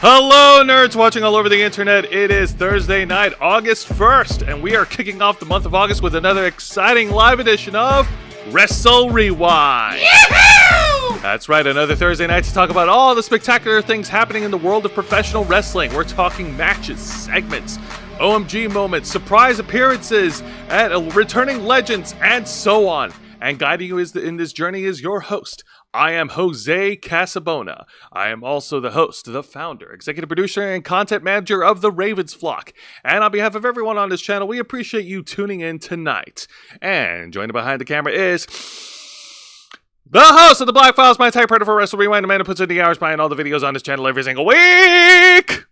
Hello, nerds watching all over the internet. It is Thursday night, August 1st, and we are kicking off the month of August with another exciting live edition of Wrestle Rewind. Yahoo! That's right, another Thursday night to talk about all the spectacular things happening in the world of professional wrestling. We're talking matches, segments, OMG moments, surprise appearances, and returning legends, and so on. And guiding you in this journey is your host. I am Jose Casabona. I am also the host, the founder, executive producer, and content manager of the Ravens Flock. And on behalf of everyone on this channel, we appreciate you tuning in tonight. And joining behind the camera is the host of the Black Files, my typewriter for Wrestle Rewind, the man who puts in the hours behind all the videos on this channel every single week,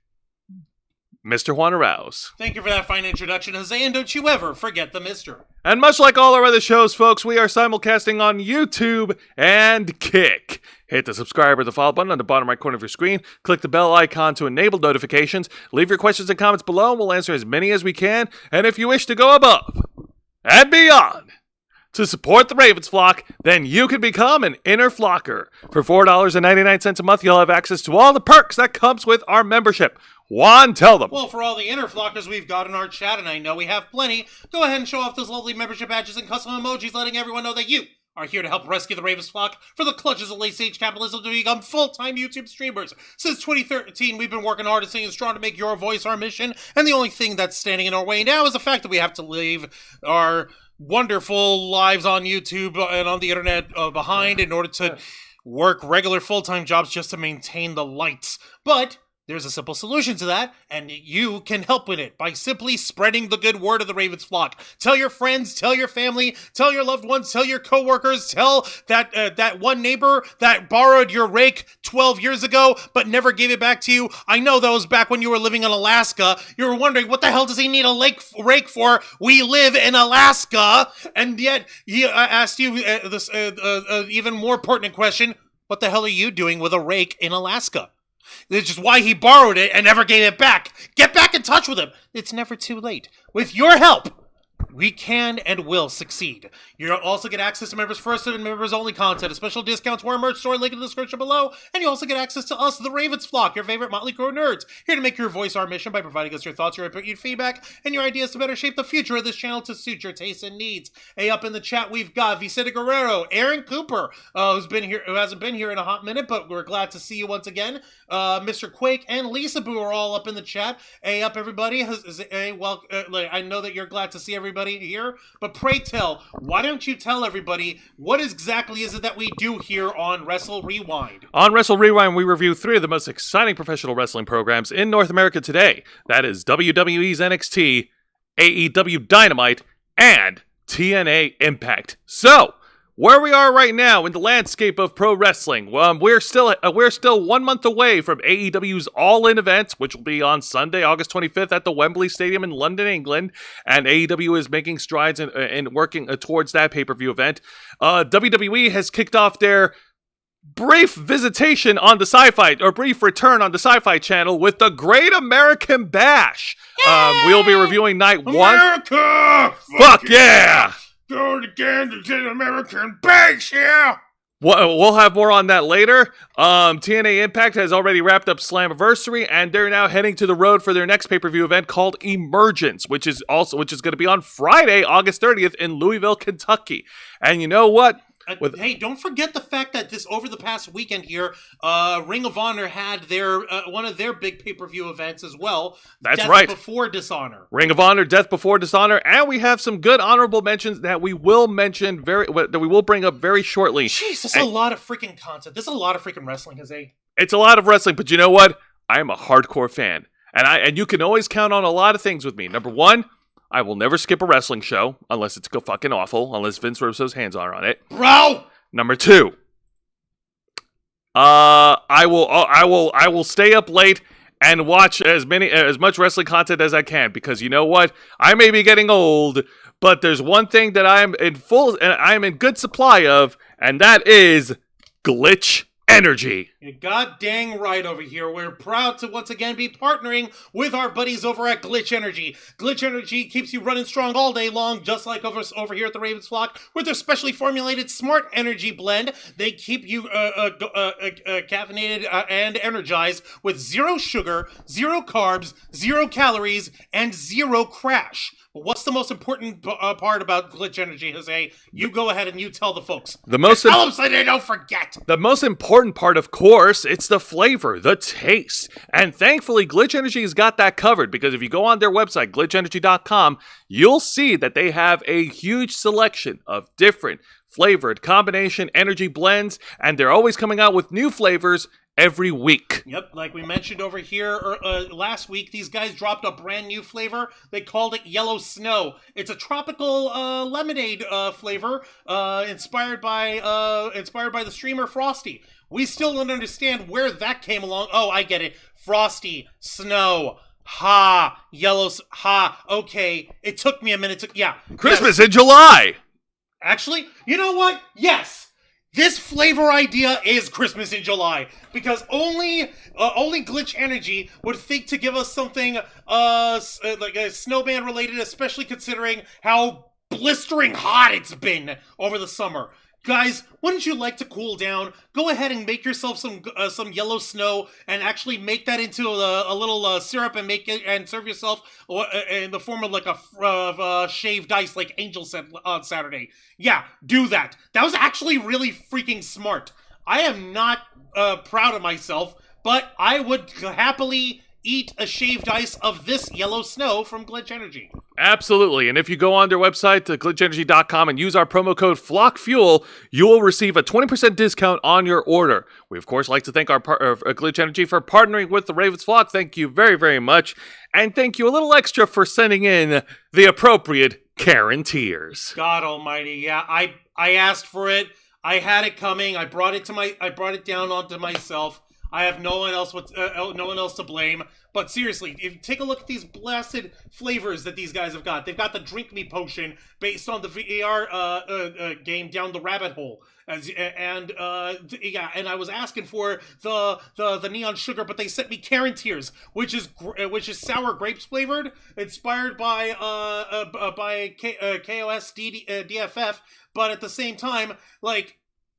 Mr. Juan Arauz. Thank you for that fine introduction, Jose, and don't you ever forget the mister. And much like all our other shows, folks, we are simulcasting on YouTube and Kick. Hit the subscribe or the follow button on the bottom right corner of your screen. Click the bell icon to enable notifications. Leave your questions and comments below, and we'll answer as many as we can. And if you wish to go above and beyond to support the Ravens Flock, then you can become an Inner Flocker. For $4.99 a month, you'll have access to all the perks that comes with our membership. Juan, tell them. Well, for all the Inner Flockers we've got in our chat, and I know we have plenty, go ahead and show off those lovely membership badges and custom emojis, letting everyone know that you are here to help rescue the Ravens Flock from the clutches of late-stage capitalism to become full-time YouTube streamers. Since 2013, we've been working hard and staying strong to make your voice our mission, and the only thing that's standing in our way now is the fact that we have to leave our wonderful lives on YouTube and on the internet behind in order to work regular full-time jobs just to maintain the lights. But there's a simple solution to that, and you can help with it by simply spreading the good word of the Ravens Flock. Tell your friends, tell your family, tell your loved ones, tell your coworkers, tell that one neighbor that borrowed your rake 12 years ago but never gave it back to you. I know that was back when you were living in Alaska. You were wondering, what the hell does he need a rake for? We live in Alaska. And yet, he asked you this even more pertinent question. What the hell are you doing with a rake in Alaska? This is why he borrowed it and never gave it back. Get back in touch with him. It's never too late. With your help, we can and will succeed. You'll also get access to members first and members only content, a special discount to our merch store, link in the description below, and you also get access to us, the Ravens Flock, your favorite Motley Crue nerds, here to make your voice our mission by providing us your thoughts, your input, your feedback, and your ideas to better shape the future of this channel to suit your tastes and needs. Hey, up in the chat we've got Vicente Guerrero, Aaron Cooper, who hasn't been here in a hot minute, but we're glad to see you once again. Mr. Quake and Lisa Boo are all up in the chat. Hey, up everybody. I know that you're glad to see everybody here, but pray tell, why don't you tell everybody what exactly is it that we do here on Wrestle Rewind? On Wrestle Rewind, we review three of the most exciting professional wrestling programs in North America today. That is WWE's NXT, AEW Dynamite, and TNA Impact. So, where we are right now in the landscape of pro wrestling, we're still 1 month away from AEW's All-In event, which will be on Sunday, August 25th at the Wembley Stadium in London, England, and AEW is making strides in working towards that pay-per-view event. WWE has kicked off their brief visitation on the Sci-Fi, or brief return on the Sci-Fi Channel with the Great American Bash. We'll be reviewing night one. America! Fuck yeah! Go again to the American base, yeah! We'll have more on that later. TNA Impact has already wrapped up Slammiversary, and they're now heading to the road for their next pay-per-view event called Emergence, which is going to be on Friday, August 30th in Louisville, Kentucky. And you know what? Hey, don't forget the fact that over the past weekend here, Ring of Honor had their one of their big pay-per-view events as well. That's right. Death Before Dishonor. Ring of Honor, Death Before Dishonor, and we have some good honorable mentions that we will mention that we will bring up very shortly. Jeez, this is a lot of freaking content. This is a lot of freaking wrestling, Jose. It's a lot of wrestling, but you know what? I am a hardcore fan, and you can always count on a lot of things with me. Number one, I will never skip a wrestling show unless it's fucking awful, unless Vince Russo's hands are on it. Bro! Number two, I will stay up late and watch as much wrestling content as I can, because you know what? I may be getting old, but there's one thing that I'm in good supply of, and that is glitch energy. You're god dang right over here. We're proud to once again be partnering with our buddies over at Glitch Energy. Glitch Energy keeps you running strong all day long, just like over here at the Ravens Flock with their specially formulated Smart Energy Blend. They keep you caffeinated and energized with zero sugar, zero carbs, 0 calories, and 0 crash. But what's the most important part about Glitch Energy, Jose? You go ahead and you tell the folks. Tell them so they don't forget. The most important part, of course, it's the flavor, the taste. And thankfully, Glitch Energy has got that covered, because if you go on their website, glitchenergy.com, you'll see that they have a huge selection of different flavored combination energy blends, and they're always coming out with new flavors every week. Yep, like we mentioned over here last week, these guys dropped a brand new flavor. They called it Yellow Snow. It's a tropical lemonade flavor inspired by the streamer Frosty. We still don't understand where that came along. Oh, I get it. Frosty, snow, ha, ha. Okay, it took me a minute to Christmas in July. Actually, you know what? Yes. This flavor idea is Christmas in July, because only Glitch Energy would think to give us something like a snowman related, especially considering how blistering hot it's been over the summer. Guys, wouldn't you like to cool down? Go ahead and make yourself some yellow snow and actually make that into a little syrup and make it and serve yourself in the form of like a shaved ice, like Angel said on Saturday. Yeah, do that. That was actually really freaking smart. I am not proud of myself, but I would happily eat a shaved ice of this yellow snow from Glitch Energy. Absolutely. And if you go on their website to glitchenergy.com and use our promo code FLOCKFUEL, you will receive a 20% discount on your order. We, of course, like to thank our Glitch Energy for partnering with the Ravens Flock. Thank you very, very much. And thank you a little extra for sending in the appropriate Karen tears. God almighty. Yeah, I asked for it. I had it coming. I brought it down onto myself. I have no one else to blame. But seriously, if you take a look at these blasted flavors that these guys have got, they've got the Drink Me potion based on the VR game Down the Rabbit Hole, and I was asking for the neon sugar, but they sent me Karen Tears, which is sour grapes flavored, inspired by KOS DFF, but at the same time, like,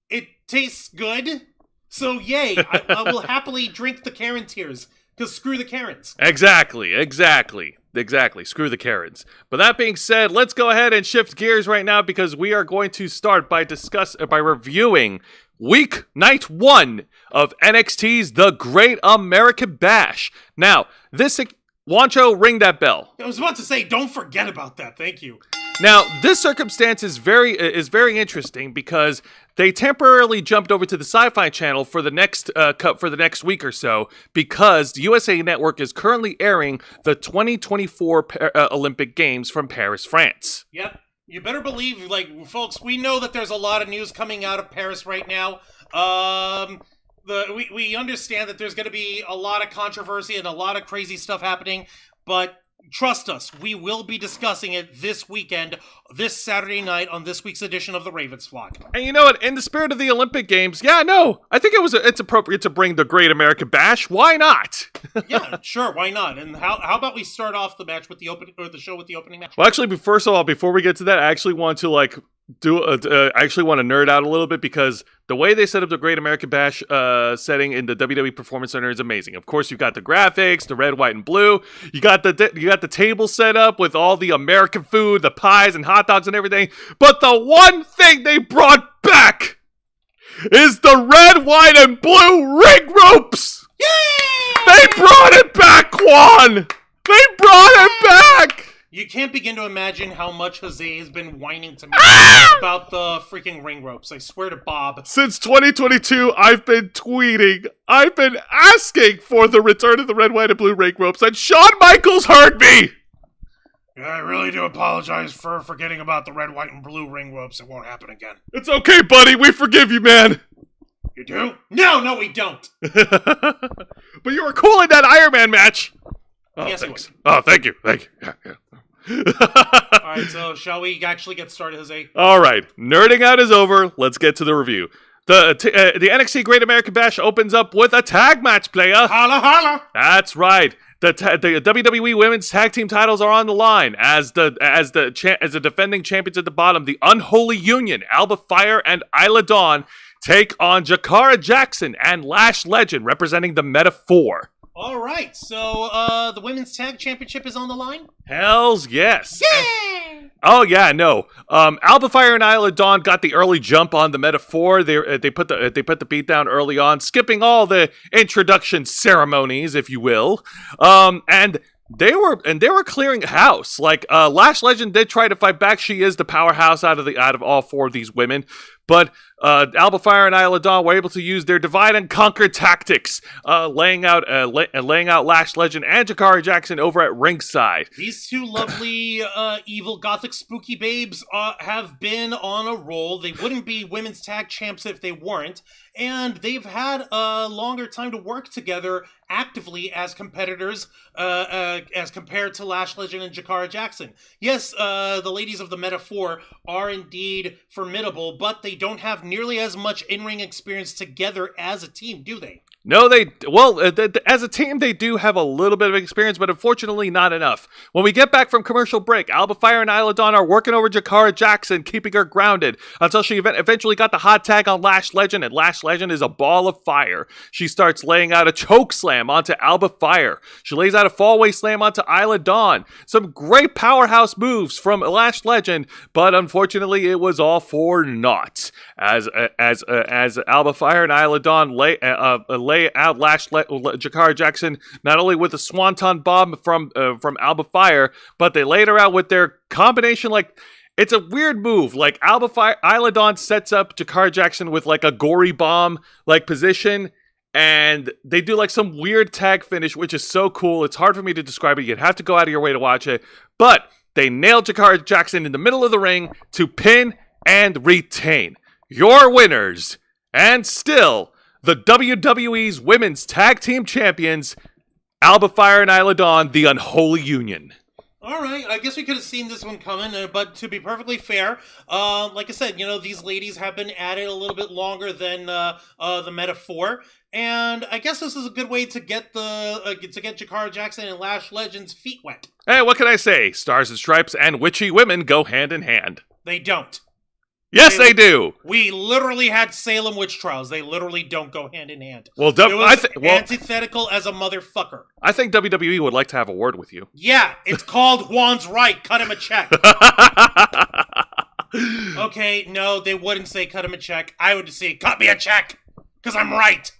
it tastes good. So yay, I will happily drink the Karen Tears, because screw the Karens. Exactly. Screw the Karens. But that being said, let's go ahead and shift gears right now, because we are going to start by reviewing night 1 of NXT's The Great American Bash. Now, Wancho, ring that bell. I was about to say, don't forget about that. Thank you. Now, this circumstance is very interesting, because they temporarily jumped over to the Sci-Fi Channel for the next week or so, because the USA Network is currently airing the 2024 Olympic Games from Paris, France. Yep. You better believe, like, folks, we know that there's a lot of news coming out of Paris right now. We understand that there's going to be a lot of controversy and a lot of crazy stuff happening, but trust us, we will be discussing it this weekend, this Saturday night, on this week's edition of the Ravens Flock. And you know what? In the spirit of the Olympic Games, I think it's appropriate to bring the Great American Bash. Why not? Yeah, sure, why not? And how about we start off the match with the show with the opening match? Well, actually, first of all, before we get to that, I actually want to nerd out a little bit, because the way they set up the Great American Bash setting in the WWE Performance Center is amazing. Of course, you've got the graphics, the red, white, and blue. You got the table set up with all the American food, the pies and hot dogs and everything. But the one thing they brought back is the red, white, and blue ring ropes. Yay! They brought it back, Quan. They brought it back. You can't begin to imagine how much Jose has been whining to me about the freaking ring ropes. I swear to Bob. Since 2022, I've been tweeting. I've been asking for the return of the red, white, and blue ring ropes, and Shawn Michaels heard me! Yeah, I really do apologize for forgetting about the red, white, and blue ring ropes. It won't happen again. It's okay, buddy. We forgive you, man. You do? No, we don't. But you were cool in that Iron Man match. Oh, yes, thanks. Oh, thank you. Yeah. Alright, so shall we actually get started, Jose? Alright, nerding out is over. Let's get to the review. The NXT Great American Bash opens up with a tag match, player. Holla, holla. That's right. The WWE Women's Tag Team titles are on the line as the defending champions at the bottom, the Unholy Union, Alba Fire and Isla Dawn, take on Jakara Jackson and Lash Legend, representing the Meta-4. All right, so the Women's Tag Championship is on the line? Hells yes. Yeah! Oh yeah, no. Alba Fire and Isla Dawn got the early jump on the Meta-4. They put the beat down early on, skipping all the introduction ceremonies, if you will. And they were clearing house. Like Lash Legend did try to fight back. She is the powerhouse out of all four of these women. But Alba Fire and Isla Dawn were able to use their divide and conquer tactics, laying out Lash Legend and Jakara Jackson over at ringside. These two lovely, evil, gothic, spooky babes have been on a roll. They wouldn't be women's tag champs if they weren't. And they've had a longer time to work together actively as competitors, as compared to Lash Legend and Jakara Jackson. Yes, the ladies of the Meta-4 are indeed formidable, but they don't have nearly as much in-ring experience together as a team, do they? No, as a team, they do have a little bit of experience, but unfortunately not enough. When we get back from commercial break, Alba Fire and Isla Dawn are working over Jakara Jackson, keeping her grounded, until she eventually got the hot tag on Lash Legend, and Lash Legend is a ball of fire. She starts laying out a choke slam onto Alba Fire. She lays out a fallaway slam onto Isla Dawn. Some great powerhouse moves from Lash Legend, but unfortunately it was all for naught. As Alba Fire and Isla Dawn lay out Jakara Jackson not only with a swanton bomb from Alba Fire, but they laid her out with their combination. Like, it's a weird move. Like, Isla Dawn sets up Jakara Jackson with like a gory bomb like position, and they do like some weird tag finish, which is so cool. It's hard for me to describe it. You'd have to go out of your way to watch it. But they nailed Jakara Jackson in the middle of the ring to pin and retain. Your winners, and still the WWE's Women's Tag Team Champions, Alba Fire and Isla Dawn, the Unholy Union. All right, I guess we could have seen this one coming, but to be perfectly fair, like I said, these ladies have been at it a little bit longer than the Meta-4, and I guess this is a good way to get Jakara Jackson and Lash Legend's feet wet. Hey, what can I say? Stars and Stripes and witchy women go hand in hand. They don't. Yes, they do. We literally had Salem witch trials. They literally don't go hand in hand. Well, it was antithetical as a motherfucker. I think WWE would like to have a word with you. Yeah, it's called Juan's right. Cut him a check. Okay, no, they wouldn't say cut him a check. I would say cut me a check, because I'm right.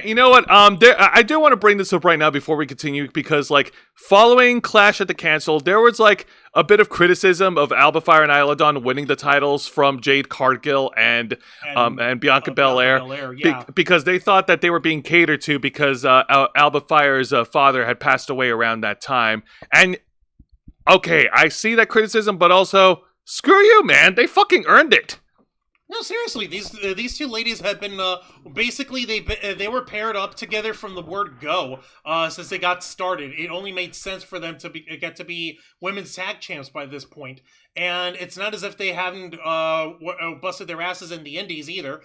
You know what? I do want to bring this up right now before we continue, because like following Clash at the Cancel, there was like a bit of criticism of Alba Fire and Isla Dawn winning the titles from Jade Cargill and Bianca Belair, yeah. Because they thought that they were being catered to because Alba Fire's father had passed away around that time. And okay, I see that criticism, but also screw you, man. They fucking earned it. No, seriously, these two ladies have been basically they were paired up together from the word go since they got started. It only made sense for them to get to be women's tag champs by this point, and it's not as if they haven't busted their asses in the indies either.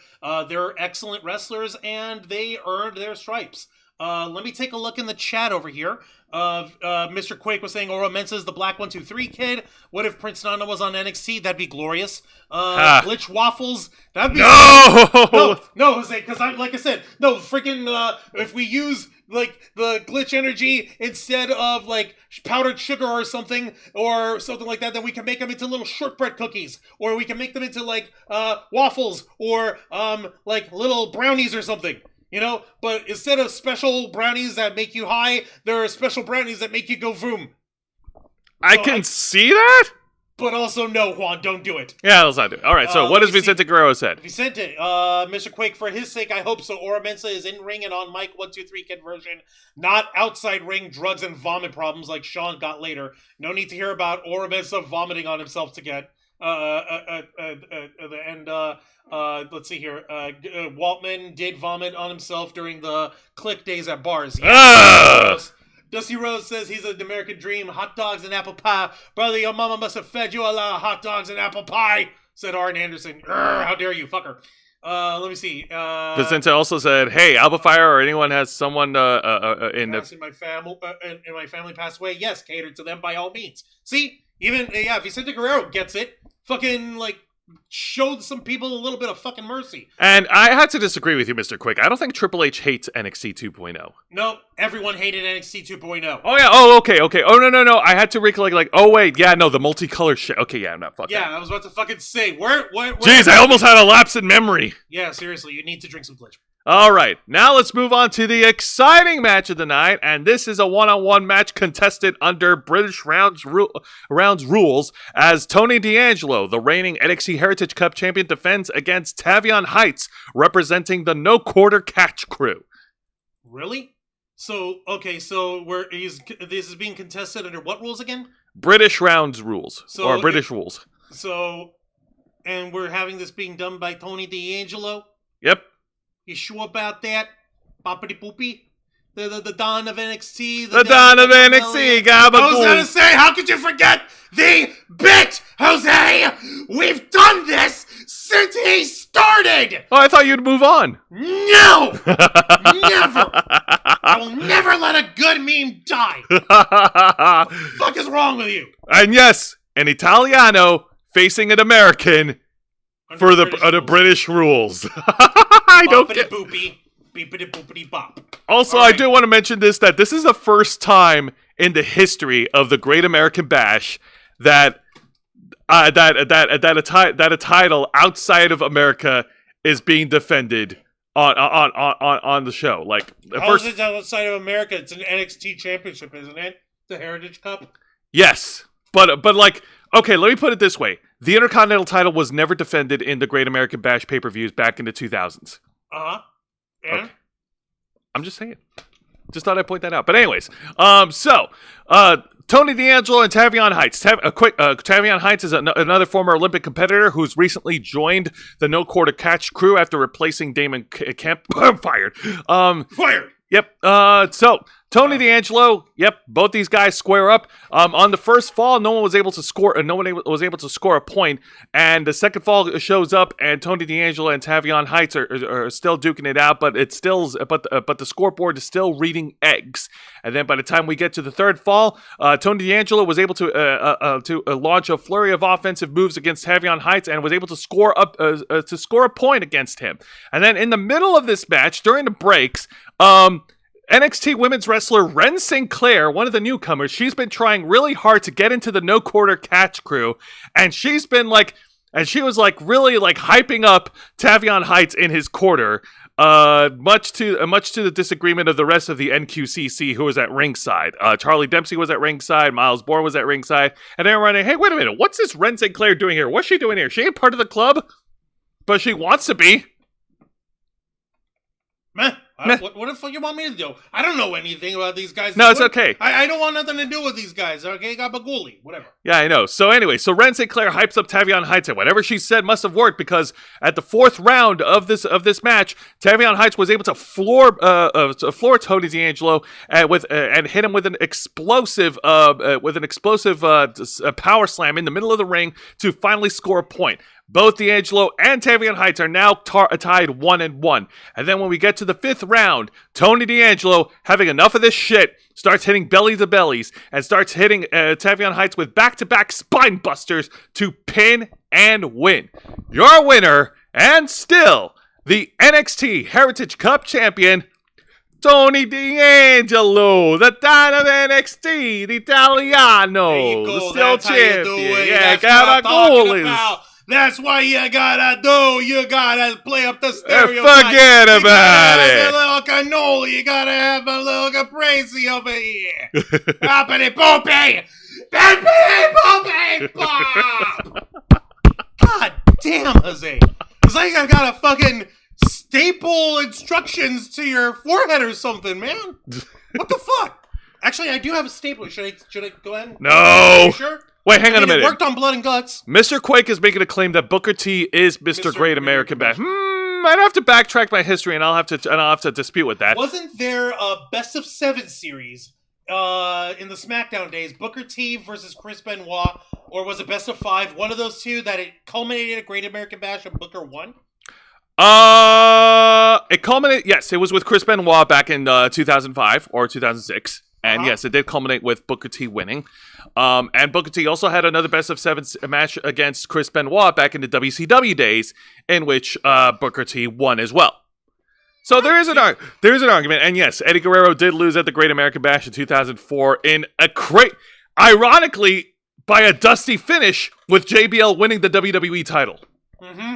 They're excellent wrestlers, and they earned their stripes. Let me take a look in the chat over here. Mr. Quake was saying Oro Mensa is the Black 123 kid. What if Prince Nana was on NXT? That'd be glorious. Glitch Waffles. That'd be no, Jose. Because like I said, no freaking. If we use like the glitch energy instead of like powdered sugar or something like that, then we can make them into little shortbread cookies, or we can make them into like waffles or like little brownies or something. But instead of special brownies that make you high, there are special brownies that make you go vroom. I can see that? But also, no, Juan, don't do it. Yeah, let's not do it. All right, so what does Vicente Guerrero said? Vicente, Mr. Quake, for his sake, I hope so. Ora Mensa is in ring and on mic 123 kid version, not outside ring drugs and vomit problems like Sean got later. No need to hear about Ora Mensa vomiting on himself to get. Let's see here. Waltman did vomit on himself during the Click days at bars. Yeah. Dusty Rose says he's an American dream. Hot dogs and apple pie. Brother, your mama must have fed you a lot of hot dogs and apple pie, said Arn Anderson. How dare you, fucker. Let me see. Vincent also said, "Hey, Alba Fire or anyone has someone in my family in my family passed away. Yes, cater to them by all means. See, even Vicente Guerrero gets it. Fucking showed some people a little bit of fucking mercy. And I had to disagree with you, Mr. Quick. I don't think Triple H hates NXT 2.0. No, everyone hated NXT 2.0. Oh yeah. Oh okay. Oh no. I had to recollect. Oh wait. Yeah. No, the multicolored shit. Okay. Yeah. I'm not fucking. Yeah, I was about to fucking say where. Jeez, I almost had a lapse in memory. Yeah, seriously, you need to drink some glitch. All right, now let's move on to the exciting match of the night, and this is a one-on-one match contested under British rounds rules as Tony D'Angelo, the reigning NXT Heritage Cup champion, defends against Tavion Heights, representing the No Quarter Catch Crew. Really? So this is being contested under what rules again? British rounds rules, or British rules. So, and we're having this being done by Tony D'Angelo? Yep. You sure about that? Boppity poopy? The Don of NXT? The Don of NXT, Gabagool. I was gonna say, how could you forget the bit, Jose? We've done this since he started! Oh, I thought you'd move on. No! Never! I will never let a good meme die! What the fuck is wrong with you? And yes, an Italiano facing an American for the British rules. I don't get. Boopity boopity bop. Also, I do want to mention that this is the first time in the history of the Great American Bash that a title outside of America is being defended on the show. Like first, it's outside of America. It's an NXT championship, isn't it? The Heritage Cup. Yes, but okay. Let me put it this way: the Intercontinental title was never defended in the Great American Bash pay-per-views back in the 2000s. Yeah. Okay. I'm just saying. Just thought I'd point that out. But anyways, Tony D'Angelo and Tavion Heights. Tavion Heights is another former Olympic competitor who's recently joined the No Quarter Catch crew after replacing Damon Kemp. Fired. Fired. Yep. So Tony D'Angelo. Yep. Both these guys square up. On the first fall, no one was able to score a point. And the second fall shows up, and Tony D'Angelo and Tavion Heights are still duking it out. But the scoreboard is still reading eggs. And then by the time we get to the third fall, Tony D'Angelo was able to launch a flurry of offensive moves against Tavion Heights and was able to score a point against him. And then in the middle of this match, during the breaks, NXT women's wrestler Ren Sinclair, one of the newcomers, she's been trying really hard to get into the No Quarter Catch crew, and she was really hyping up Tavion Heights in his quarter, much to the disagreement of the rest of the NQCC who was at ringside. Charlie Dempsey was at ringside, Miles Bourne was at ringside, and they were running, hey, wait a minute, what's this Ren Sinclair doing here? What's she doing here? She ain't part of the club, but she wants to be. Meh. What the fuck you want me to do? I don't know anything about these guys. No, it's okay. I don't want nothing to do with these guys. Okay, Gabaguli, whatever. Yeah, I know. So anyway, Ren Sinclair hypes up Tavion Heights, and whatever she said must have worked because at the fourth round of this match, Tavion Heights was able to floor Tony D'Angelo and hit him with an explosive power slam in the middle of the ring to finally score a point. Both D'Angelo and Tavion Heights are now tied 1-1. And then when we get to the fifth round, Tony D'Angelo, having enough of this shit, starts hitting belly to bellies and starts hitting Tavion Heights with back-to-back spine busters to pin and win. Your winner, and still the NXT Heritage Cup champion, Tony D'Angelo, the Don of NXT, the Italiano, the still champion. Yeah, Gabagoolies. That's what you gotta do. You gotta play up the stereotype. Forget about it. A little cannoli. You gotta have a little caprese over here. Boppity boopy. Boppity boopy bop. God damn, Jose. It's like I gotta fucking staple instructions to your forehead or something, man. What the fuck? Actually, I do have a stapler. Should I go ahead? No. Are you sure? Wait, hang on a minute. It worked on Blood and Guts. Mr. Quake is making a claim that Booker T is Mr. Great American Bash. I'd have to backtrack my history, and I'll have to dispute with that. Wasn't there a best of 7 series in the SmackDown days? Booker T versus Chris Benoit, or was it best of 5? One of those two that it culminated at Great American Bash and Booker won. It culminated. Yes, it was with Chris Benoit back in 2005 or 2006, and yes, it did culminate with Booker T winning. And Booker T also had another best of 7 match against Chris Benoit back in the WCW days, in which Booker T won as well. So there is an argument, and yes, Eddie Guerrero did lose at the Great American Bash in 2004 in a ironically by a dusty finish, with JBL winning the WWE title. Mm-hmm.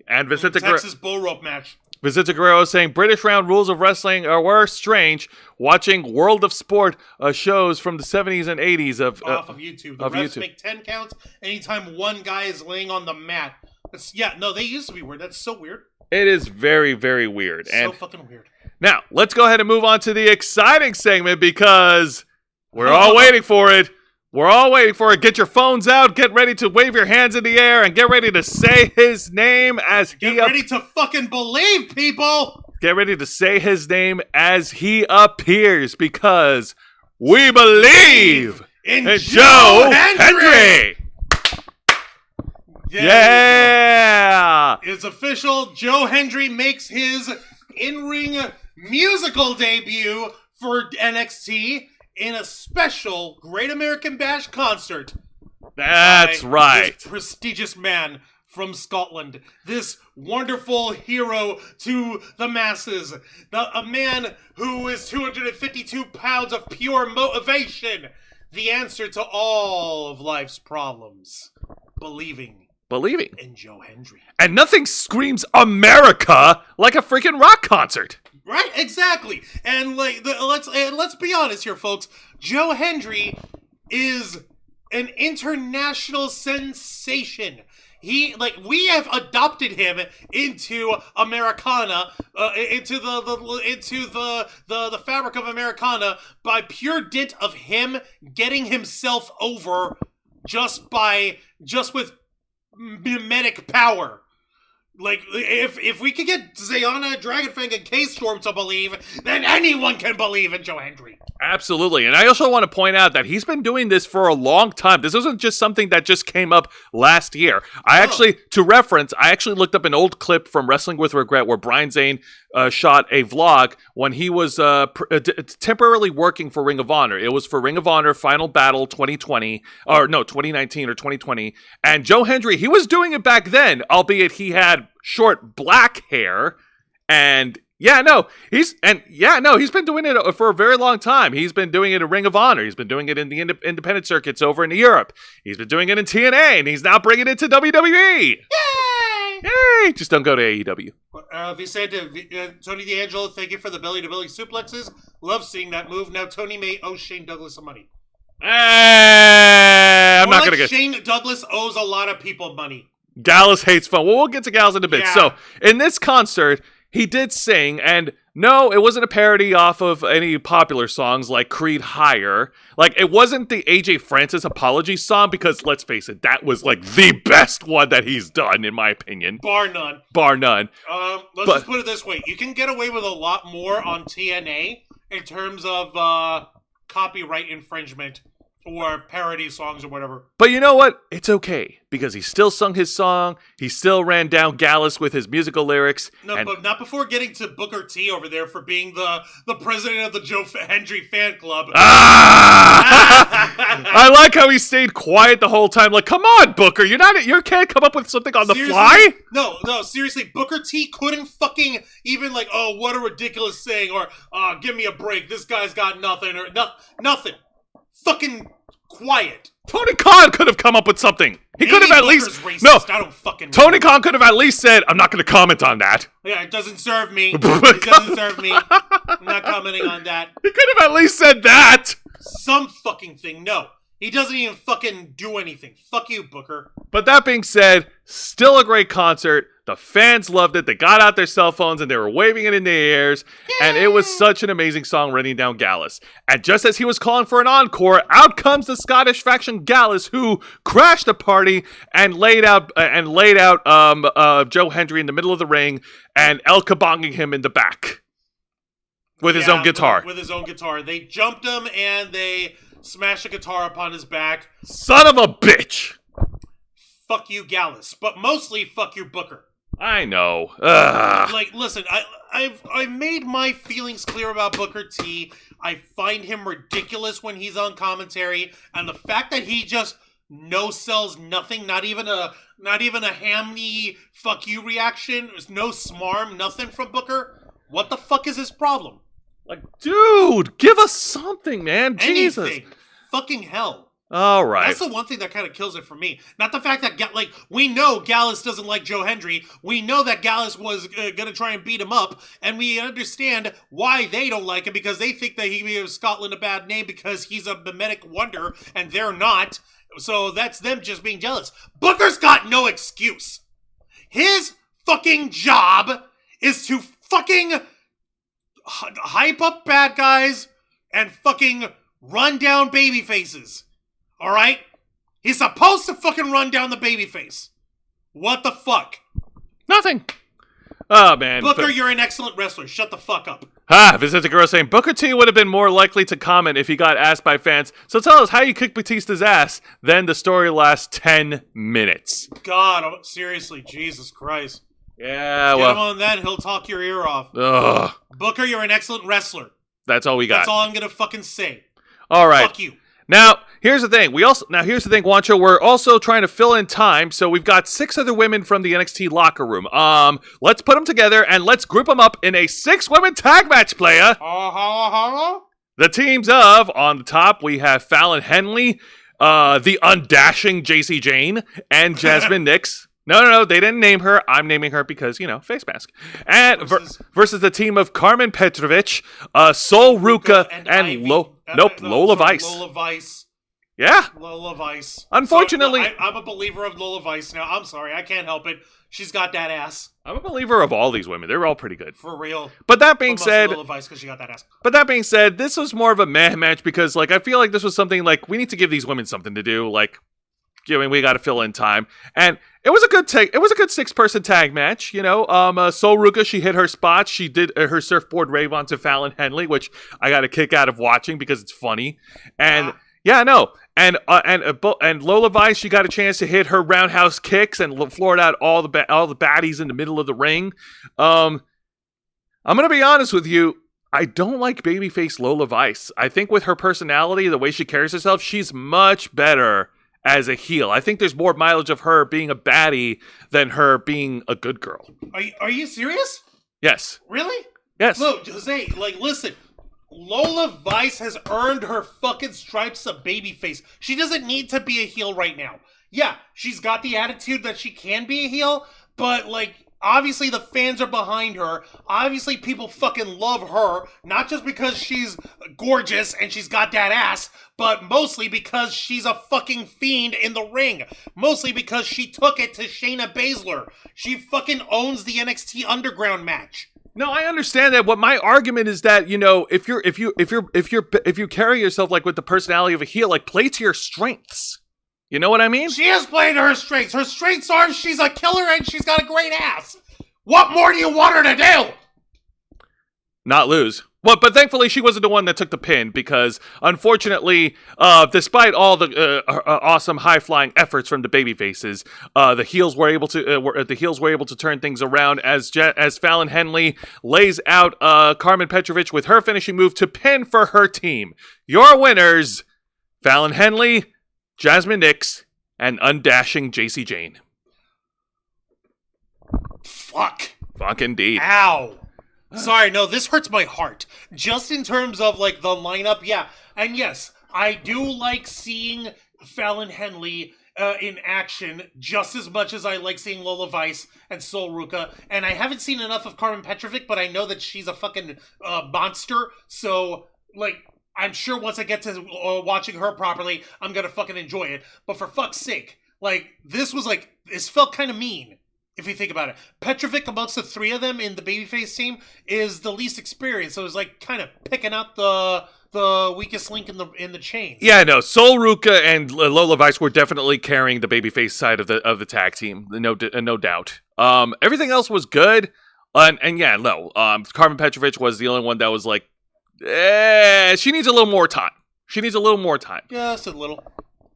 And Texas bull rope match. Vicente Guerrero saying British round rules of wrestling were strange. Watching World of Sport shows from the 70s and 80s off of YouTube. The refs make 10 counts anytime one guy is laying on the mat. They used to be weird. That's so weird. It is very, very weird. So fucking weird. Now, let's go ahead and move on to the exciting segment because we're all waiting for it. We're all waiting for it. Get your phones out. Get ready to wave your hands in the air and get ready to say his name as Get ready to fucking believe, people. Get ready to say his name as he appears because we believe in Joe Hendry. Yeah. It's official. Joe Hendry makes his in-ring musical debut for NXT in a special Great American Bash concert. That's right. This prestigious man from Scotland. This wonderful hero to the masses. A man who is 252 pounds of pure motivation. The answer to all of life's problems. Believing in Joe Hendry. And nothing screams America like a freaking rock concert. Right, exactly. And let's be honest here, folks. Joe Hendry is an international sensation. We have adopted him into Americana, into the fabric of Americana by pure dint of him getting himself over just with mimetic power. Like, if we could get Zayana, Dragonfang, and K-Storm to believe, then anyone can believe in Joe Hendry. Absolutely. And I also want to point out that he's been doing this for a long time. This isn't just something that just came up last year. I actually looked up an old clip from Wrestling with Regret where Brian Zane shot a vlog when he was temporarily working for Ring of Honor. It was for Ring of Honor Final Battle 2019 or 2020. And Joe Hendry, he was doing it back then, albeit he had short black hair. And he's been doing it for a very long time. He's been doing it in Ring of Honor. He's been doing it in the independent circuits over in Europe. He's been doing it in TNA, and he's now bringing it to WWE. Yay! Just don't go to AEW. Tony D'Angelo, thank you for the belly-to-belly suplexes. Love seeing that move. Now Tony may owe Shane Douglas some money. I'm not going to get... Shane Douglas owes a lot of people money. Gallus hates fun. Well, we'll get to Gallus in a bit. Yeah. So, in this concert, he did sing, and no, it wasn't a parody off of any popular songs like Creed Higher. Like, it wasn't the AJ Francis apology song, because, let's face it, that was, like, the best one that he's done, in my opinion. Bar none. Let's just put it this way. You can get away with a lot more on TNA in terms of copyright infringement or parody songs or whatever. But you know what? It's okay, because he still sung his song. He still ran down Gallus with his musical lyrics. But not before getting to Booker T over there for being the president of the Joe Hendry fan club. I like how he stayed quiet the whole time. Like, come on, Booker. You can't come up with something on the fly? No, seriously. Booker T couldn't fucking even like, oh, what a ridiculous thing, or give me a break. This guy's got nothing, or nothing. Fucking quiet. Tony Khan could have come up with something. He could have at least... Racist. No, I don't fucking know. Tony Khan could have at least said, I'm not going to comment on that. Yeah, it doesn't serve me. It doesn't serve me. I'm not commenting on that. He could have at least said that. Some fucking thing. No. He doesn't even fucking do anything. Fuck you, Booker. But that being said, still a great concert. The fans loved it. They got out their cell phones and they were waving it in their ears. Yay! And it was such an amazing song running down Gallus. And just as he was calling for an encore, out comes the Scottish faction Gallus, who crashed the party and laid out Joe Hendry in the middle of the ring and El Kabonging him in the back with his own guitar. With his own guitar. They jumped him and they smashed a guitar upon his back. Son of a bitch! Fuck you, Gallus. But mostly, fuck you, Booker. I know. Ugh. Like, listen, I've made my feelings clear about Booker T. I find him ridiculous when he's on commentary, and the fact that he just no sells nothing, not even a hammy fuck you reaction, there's no smarm, nothing from Booker. What the fuck is his problem? Like, dude, give us something, man. Jesus. Anything. Fucking hell. All right. That's the one thing that kind of kills it for me. Not the fact that, like, we know Gallus doesn't like Joe Hendry. We know that Gallus was going to try and beat him up. And we understand why they don't like him, because they think that he gives Scotland a bad name because he's a mimetic wonder, and they're not. So that's them just being jealous. Booker's got no excuse. His fucking job is to fucking hype up bad guys and fucking run down baby faces. Alright? He's supposed to fucking run down the babyface. What the fuck? Nothing. Oh, man. Booker, you're an excellent wrestler. Shut the fuck up. Visit girl saying, Booker T would have been more likely to comment if he got asked by fans. So tell us how you kicked Batista's ass. Then the story lasts 10 minutes. God, seriously, Jesus Christ. Yeah, Get him on that, he'll talk your ear off. Ugh. Booker, you're an excellent wrestler. That's all we got. That's all I'm gonna fucking say. All right. Fuck you. Now, here's the thing. Here's the thing, Juancho. We're also trying to fill in time, so we've got 6 other women from the NXT locker room. Let's put them together and let's group them up in a 6-women tag match, playa. The teams of, on the top, we have Fallon Henley, the undashing JC Jane, and Jasmine Nix. No, they didn't name her. I'm naming her because, face mask. And versus the team of Carmen Petrovic, Sol Ruka, and Lola Vice. Lola Vice. Yeah. Lola Vice. Unfortunately. I'm a believer of Lola Vice now. I'm sorry. I can't help it. She's got that ass. I'm a believer of all these women. They're all pretty good. For real. But that being said, Lola Vice because she got that ass. But that being said, this was more of a meh match because, I feel like this was something we need to give these women something to do. We got to fill in time. And it was a good 6-person tag match, Sol Ruka, she hit her spots. She did her surfboard rave onto Fallon Henley, which I got a kick out of watching because it's funny. And And Lola Vice, she got a chance to hit her roundhouse kicks and floored out all the baddies in the middle of the ring. I'm gonna be honest with you. I don't like babyface Lola Vice. I think with her personality, the way she carries herself, she's much better as a heel. I think there's more mileage of her being a baddie than her being a good girl. Are you serious? Yes. Really? Yes. Look, Jose, listen. Lola Vice has earned her fucking stripes of babyface. She doesn't need to be a heel right now. Yeah, she's got the attitude that she can be a heel, but obviously the fans are behind her. Obviously people fucking love her, not just because she's gorgeous and she's got that ass, but mostly because she's a fucking fiend in the ring. Mostly because she took it to Shayna Baszler. She fucking owns the NXT Underground match. No, I understand that. What my argument is that, if you carry yourself with the personality of a heel, play to your strengths. You know what I mean? She is playing to her strengths. Her strengths are she's a killer and she's got a great ass. What more do you want her to do? Not lose. Well, but thankfully she wasn't the one that took the pin because, unfortunately, despite all the awesome high-flying efforts from the babyfaces, the heels were able to turn things around as Fallon Henley lays out Carmen Petrovic with her finishing move to pin for her team. Your winners, Fallon Henley, Jasmine Nix, and undashing JC Jane. Fuck. Fuck indeed. Ow. Sorry, no, this hurts my heart. Just in terms of, the lineup, yeah. And yes, I do like seeing Fallon Henley in action just as much as I like seeing Lola Vice and Sol Ruka. And I haven't seen enough of Carmen Petrovic, but I know that she's a fucking monster. So, I'm sure once I get to watching her properly, I'm gonna fucking enjoy it. But for fuck's sake, this was this felt kind of mean. If you think about it, Petrovic amongst the 3 of them in the babyface team is the least experienced, so it was kind of picking out the weakest link in the chain. Yeah, no, Sol Ruka and Lola Vice were definitely carrying the babyface side of the tag team, no doubt. Everything else was good, and yeah, no, Carmen Petrovic was the only one that was she needs a little more time. Just a little.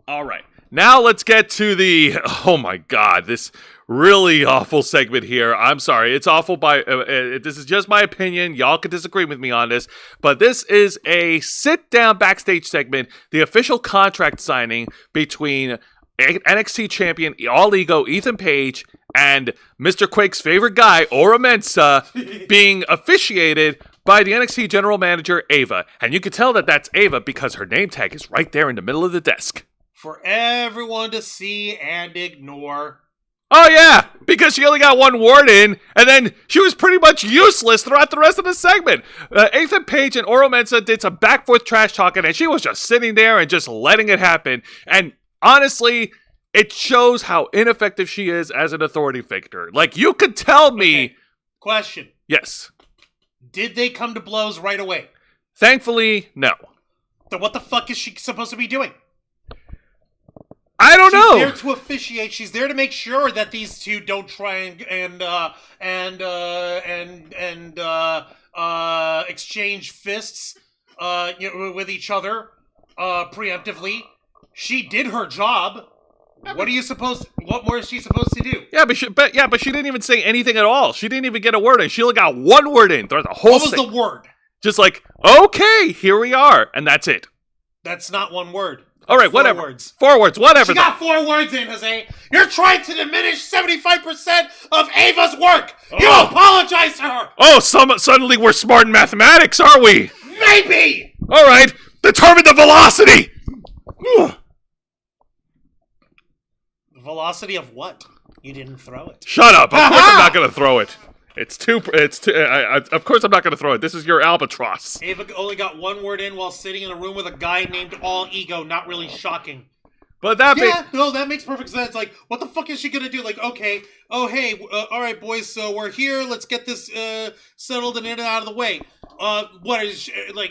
All right. Now let's get to the, oh my god, this really awful segment here. I'm sorry, it's awful this is just my opinion. Y'all can disagree with me on this, but this is a sit-down backstage segment, the official contract signing between NXT champion All Ego Ethan Page and Mr. Quake's favorite guy, Ora Mensa, being officiated by the NXT general manager, Ava. And you can tell that that's Ava because her name tag is right there in the middle of the desk. For everyone to see and ignore. Oh yeah, because she only got one word in, and then she was pretty much useless throughout the rest of the segment. Ethan Page and Oro Mensah did some back-forth trash talking, and she was just sitting there and just letting it happen. And honestly, it shows how ineffective she is as an authority figure. Like, you could tell me... Okay. Question. Yes. Did they come to blows right away? Thankfully, no. Then what the fuck is she supposed to be doing? I don't know. She's there to officiate. She's there to make sure that these two don't try and exchange fists, with each other, preemptively. She did her job. What more is she supposed to do? Yeah, but she didn't even say anything at all. She didn't even get a word in. She only got one word in throughout the whole. What was the word? Just like, okay, here we are, and that's it. That's not one word. All right, whatever. 4 words. 4 words, whatever. She got 4 words in, Jose. You're trying to diminish 75% of Ava's work. Oh. You apologize to her. Oh, suddenly we're smart in mathematics, are we? Maybe. All right, determine the velocity. The velocity of what? You didn't throw it. Shut up. Of course I'm not going to throw it. Of course I'm not going to throw it. This is your albatross. Ava only got 1 word in while sitting in a room with a guy named All Ego. Not really shocking. But that makes perfect sense. Like, what the fuck is she going to do? Like, okay, all right, boys, so we're here. Let's get this settled and in and out of the way. What is she, like?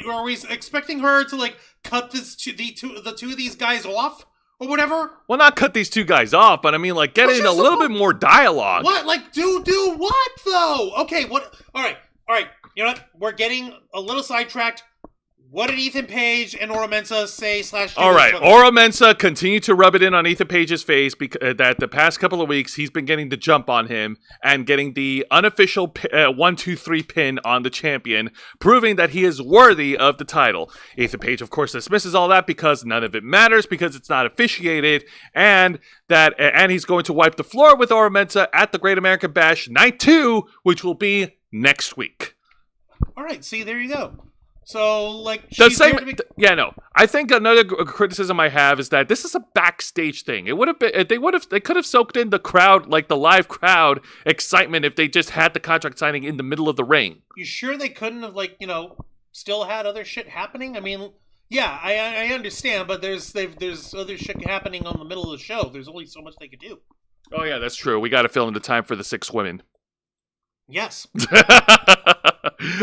Are we expecting her to like cut the two of these guys off? Or whatever? Well, not cut these 2 guys off, but I mean, like, get in a little bit more dialogue. What? Like, do what, though? Okay, what? All right. You know what? We're getting a little sidetracked. What did Ethan Page and Oro Mensah say / All right, Oro Mensah continued to rub it in on Ethan Page's face because that the past couple of weeks he's been getting the jump on him and getting the unofficial 1-2-3 pin on the champion, proving that he is worthy of the title. Ethan Page, of course, dismisses all that because none of it matters because it's not officiated, and he's going to wipe the floor with Oro Mensah at the Great American Bash Night 2, which will be next week. All right, see, there you go. So, like, I think another criticism I have is that this is a backstage thing. It would have been, they could have soaked in the crowd, like the live crowd excitement if they just had the contract signing in the middle of the ring. You sure they couldn't have, like, still had other shit happening? I mean, yeah, I understand, but there's other shit happening on the middle of the show. There's only so much they could do. Oh yeah, that's true. We got to fill in the time for the 6 women. Yes.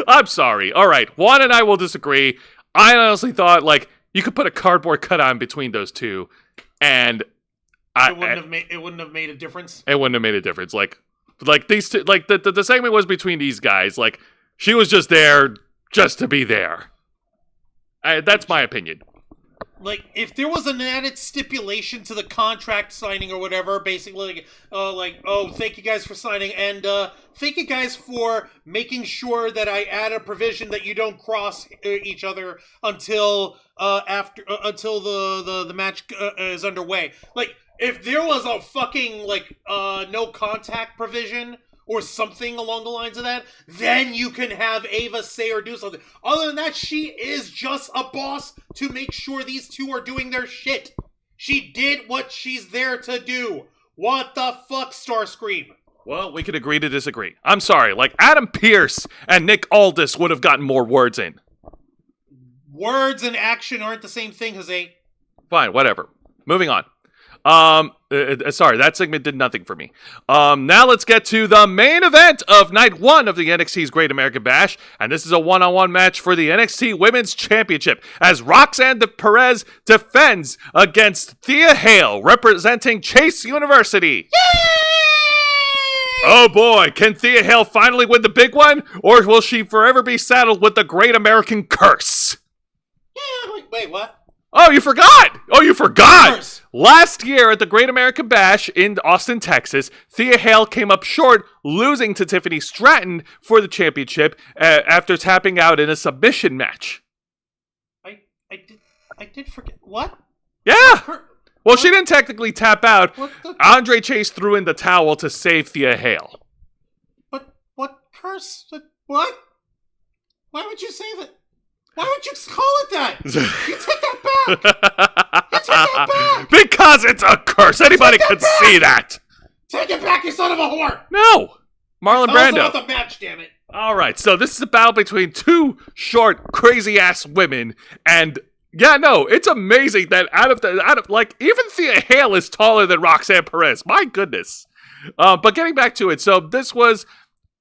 I'm sorry. All right, Juan and I will disagree. I honestly thought, like, you could put a cardboard cutout between those 2, and it wouldn't have made a difference. It wouldn't have made a difference. Like these 2, like the segment was between these guys. Like, she was just there just to be there. That's my opinion. Like, if there was an added stipulation to the contract signing or whatever, basically, thank you guys for signing, and thank you guys for making sure that I add a provision that you don't cross each other until the match is underway. Like, if there was a fucking no contact provision or something along the lines of that, then you can have Ava say or do something. Other than that, she is just a boss to make sure these 2 are doing their shit. She did what she's there to do. What the fuck, Starscream? Well, we could agree to disagree. I'm sorry, like, Adam Pearce and Nick Aldis would have gotten more words in. Words and action aren't the same thing, Jose. Fine, whatever. Moving on. Sorry, that segment did nothing for me. Now let's get to the main event of night 1 of the NXT's Great American Bash, and this is a one-on-one match for the NXT Women's Championship as Roxanne Perez defends against Thea Hale, representing Chase University. Yay! Oh boy, can Thea Hale finally win the big one, or will she forever be saddled with the Great American Curse? Yeah, wait, what? Oh, you forgot! Last year at the Great American Bash in Austin, Texas, Thea Hale came up short, losing to Tiffany Stratton for the championship after tapping out in a submission match. I did forget. What? Yeah! Well, she didn't technically tap out. Andre Chase threw in the towel to save Thea Hale. But what curse? What? Why would you say that? Why would you call it that? You take that back! You take that back! Because it's a curse! Anybody could see that! Take it back, you son of a whore! No! Marlon Brando. Tell us about the match, damn it! Alright, so this is a battle between two short, crazy-ass women, and yeah, no, it's amazing that out of like, even Thea Hale is taller than Roxanne Perez. My goodness. But getting back to it, so this was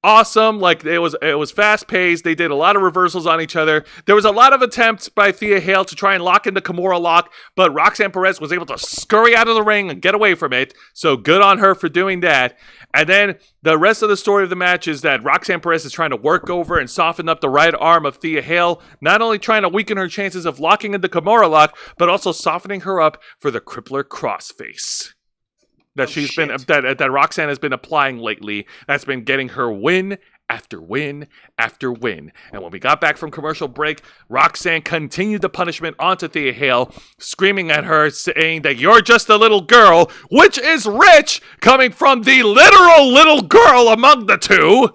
awesome. Like, it was fast paced. They did a lot of reversals on each other. There was a lot of attempts by Thea Hale to try and lock in the Kimura lock, but Roxanne Perez was able to scurry out of the ring and get away from it. So good on her for doing that. And then the rest of the story of the match is that Roxanne Perez is trying to work over and soften up the right arm of Thea Hale, not only trying to weaken her chances of locking in the Kimura lock, but also softening her up for the crippler crossface that Roxanne has been applying lately. That's been getting her win after win after win. And when we got back from commercial break, Roxanne continued the punishment onto Thea Hale, screaming at her, saying that you're just a little girl, which is rich, coming from the literal little girl among the two.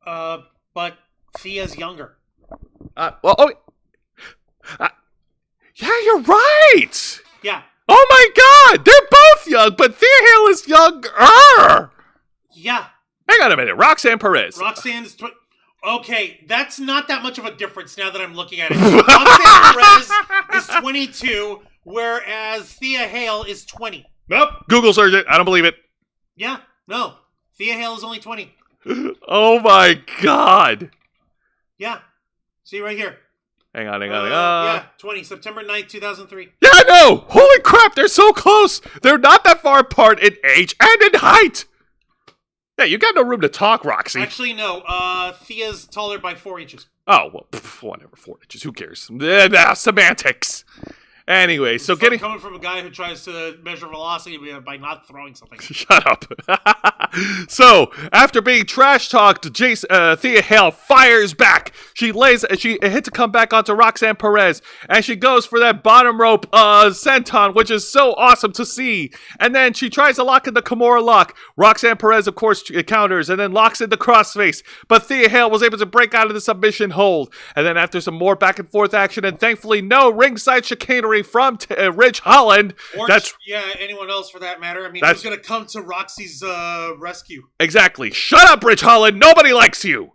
But Thea's younger. Yeah, you're right. Yeah. Oh my God, they're both young, but Thea Hale is younger. Yeah. Hang on a minute, Roxanne Perez. Roxanne is... Okay, that's not that much of a difference now that I'm looking at it. Roxanne Perez is 22, whereas Thea Hale is 20. Nope, Google search it. I don't believe it. Yeah, no. Thea Hale is only 20. Oh my God. Yeah. See right here. Hang on. Yeah, 20, September 9th, 2003. Yeah, I know! Holy crap, they're so close! They're not that far apart in age and in height! Yeah, you got no room to talk, Roxy. Actually, no. Thea's taller by 4 inches. Oh, well, whatever, 4 inches. Who cares? Semantics. Anyway, so coming from a guy who tries to measure velocity by not throwing something. Shut up. So, after being trash-talked, Thea Hale fires back. She hits a comeback onto Roxanne Perez, and she goes for that bottom rope senton, which is so awesome to see. And then she tries to lock in the Kimura lock. Roxanne Perez, of course, counters, and then locks in the crossface. But Thea Hale was able to break out of the submission hold. And then after some more back-and-forth action, and thankfully no ringside chicanery from Ridge Holland. Or anyone else for that matter. I mean, who's going to come to Roxy's rescue? Exactly. Shut up, Ridge Holland. Nobody likes you.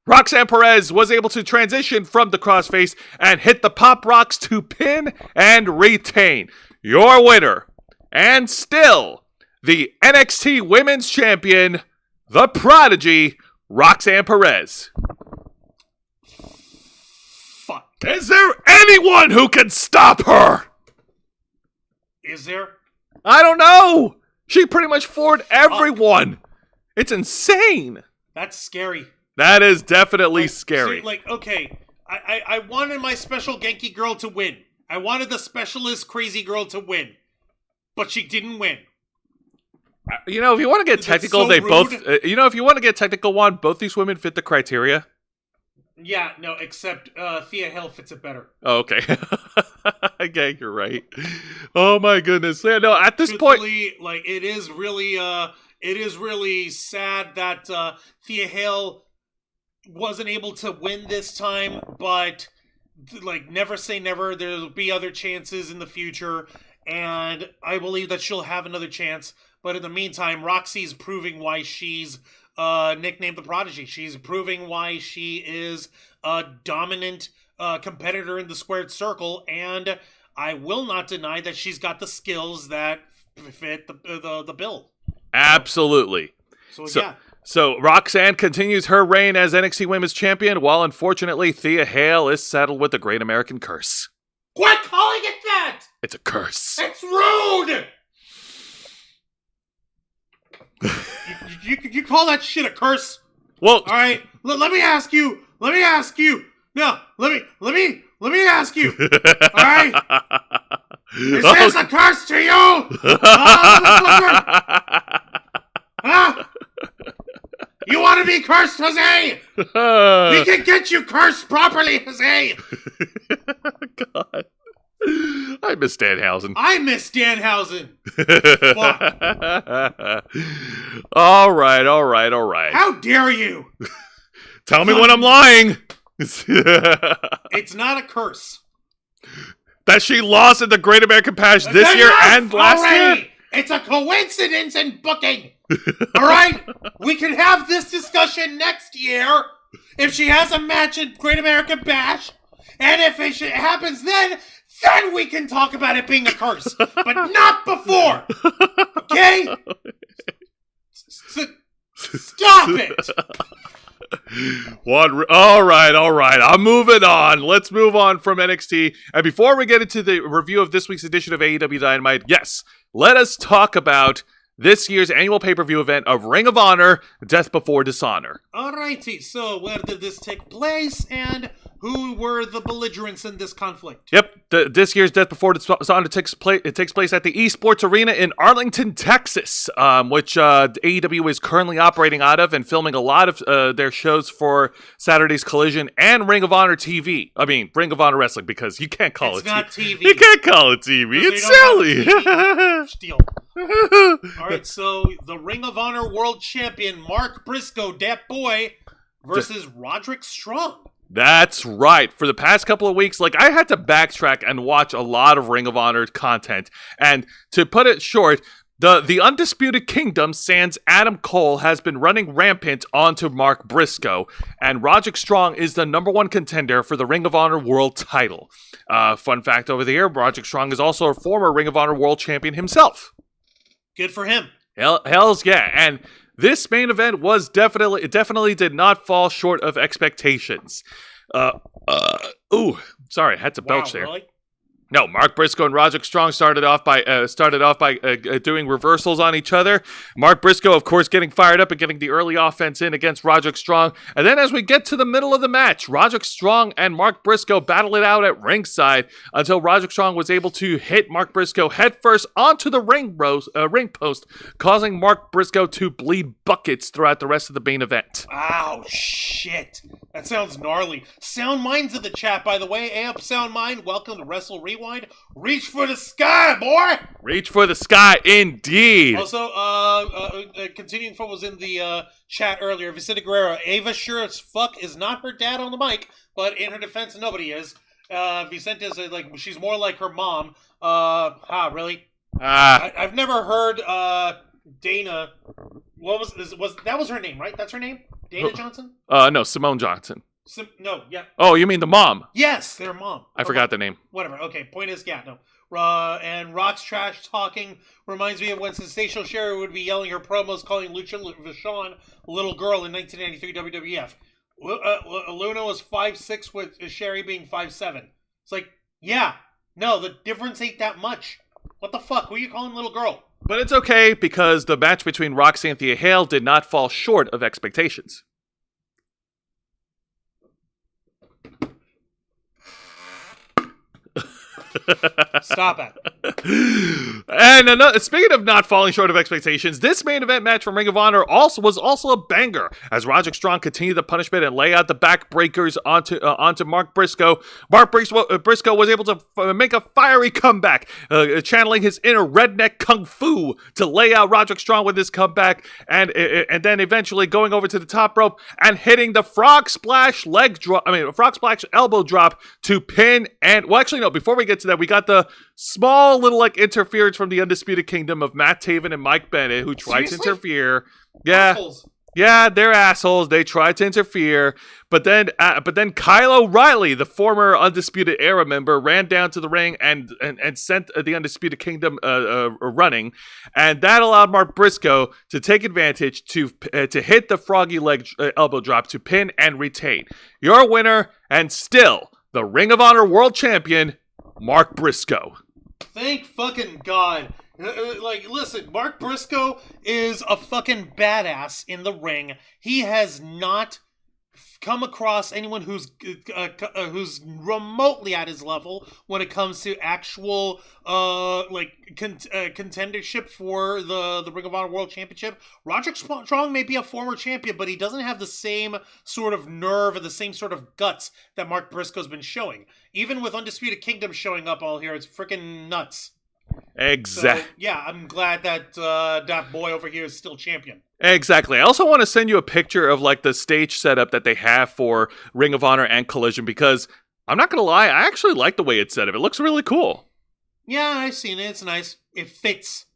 Roxanne Perez was able to transition from the crossface and hit the Pop Rocks to pin and retain. Your winner, and still the NXT Women's Champion, the Prodigy, Roxanne Perez. Is there anyone who can stop her? Is there? I don't know. She pretty much floored everyone. It's insane. That's scary. That is definitely scary. See, okay, I wanted my special Genki girl to win. I wanted the specialist crazy girl to win. But she didn't win. If you want to get technical, they both... if you want to get technical, Juan, both these women fit the criteria. Yeah, no, except Thea Hale fits it better. Oh, okay. Okay, you're right. Oh my goodness. Yeah, no, at this point, it is really sad that Thea Hale wasn't able to win this time, but never say never. There'll be other chances in the future, and I believe that she'll have another chance. But in the meantime, Roxy's proving why she's nicknamed the Prodigy. She's proving why she is a dominant competitor in the squared circle, and I will not deny that she's got the skills that fit the bill. Absolutely. So Roxanne continues her reign as NXT Women's Champion, while unfortunately Thea Hale is saddled with the Great American Curse. Quit calling it that! It's a curse. It's rude! You call that shit a curse? Well, all right. Let me ask you. No, let me ask you. All right. Is this a curse to you? Huh? You want to be cursed, Jose? We can get you cursed properly, Jose. God. I miss Danhausen. I miss Danhausen. Fuck. All right. How dare you? Tell me when I'm lying. It's not a curse. That she lost in the Great American Bash this year and last year? It's a coincidence in booking. All right? We can have this discussion next year if she has a match in Great American Bash. And if it happens then we can talk about it being a curse. But not before. Okay? Stop it. All right. I'm moving on. Let's move on from NXT. And before we get into the review of this week's edition of AEW Dynamite, yes, let us talk about this year's annual pay-per-view event of Ring of Honor, Death Before Dishonor. Alrighty, so where did this take place, and who were the belligerents in this conflict? Yep, this year's Death Before Dishonor takes place at the Esports Arena in Arlington, Texas, which AEW is currently operating out of and filming a lot of their shows for Saturday's Collision and Ring of Honor TV. I mean, Ring of Honor Wrestling, because you can't call it TV. You can't call it TV. It's silly. Steal. Alright, so the Ring of Honor World Champion Mark Briscoe, that boy, versus Roderick Strong. That's right. For the past couple of weeks, I had to backtrack and watch a lot of Ring of Honor content. And to put it short, the Undisputed Kingdom, sans Adam Cole, has been running rampant onto Mark Briscoe. And Roderick Strong is the #1 contender for the Ring of Honor World title. Fun fact over there, Roderick Strong is also a former Ring of Honor World Champion himself. Good for him. Hells yeah. And this main event was definitely did not fall short of expectations. Sorry, I had to belch there. Really? No, Mark Briscoe and Roderick Strong started off by doing reversals on each other. Mark Briscoe, of course, getting fired up and getting the early offense in against Roderick Strong. And then as we get to the middle of the match, Roderick Strong and Mark Briscoe battle it out at ringside until Roderick Strong was able to hit Mark Briscoe headfirst onto the ring post, causing Mark Briscoe to bleed buckets throughout the rest of the main event. Ow, shit. That sounds gnarly. Sound Mind's in the chat, by the way. Hey up, Sound Mind. Welcome to Wrestle Rewind. Reach for the sky, boy! Reach for the sky, indeed. Also, continuing from what was in the chat earlier, Vicente Guerrero, Ava sure as fuck is not her dad on the mic, but in her defense, nobody is. Vicente is she's more like her mom. Really? I've never heard Dana. What was that? Was her name, right? That's her name, Dana Johnson. No, Simone Johnson. No, yeah. Oh, you mean the mom? Yes, their mom. I forgot the name. Whatever. Okay, point is, yeah, no. And Rock's trash talking reminds me of when Sensational Sherry would be yelling her promos calling Lucha Vachon a little girl in 1993 WWF. Luna was 5'6", with Sherry being 5'7". It's yeah, no, the difference ain't that much. What the fuck? Who are you calling little girl? But it's okay, because the match between Roxy and Thea Hale did not fall short of expectations. Stop it. And speaking of not falling short of expectations, this main event match from Ring of Honor was also a banger as Roderick Strong continued the punishment and lay out the backbreakers onto Mark Briscoe. Mark Briscoe was able to make a fiery comeback, channeling his inner redneck kung fu to lay out Roderick Strong with his comeback, and then eventually going over to the top rope and hitting the frog splash elbow drop to pin. And well, actually no, before we get to that, we got the small little interference from the Undisputed Kingdom of Matt Taven and Mike Bennett, who tried to interfere. Yeah, assholes. Yeah, they're assholes. They tried to interfere, but then Kyle O'Reilly, the former Undisputed Era member, ran down to the ring and sent the Undisputed Kingdom running, and that allowed Mark Briscoe to take advantage to hit the froggy leg elbow drop to pin and retain. Your winner and still the Ring of Honor World Champion, Mark Briscoe. Thank fucking God. Listen, Mark Briscoe is a fucking badass in the ring. He has not come across anyone who's remotely at his level when it comes to actual contendership for the Ring of Honor World Championship. Roderick Strong may be a former champion, but he doesn't have the same sort of nerve and the same sort of guts that Mark Briscoe's been showing. Even with Undisputed Kingdom showing up all here, it's freaking nuts. Exactly. So, yeah, I'm glad that that boy over here is still champion. Exactly. I also want to send you a picture of like the stage setup that they have for Ring of Honor and Collision, because I'm not going to lie, I actually like the way it's set up. It looks really cool. Yeah, I've seen it. It's nice. It fits.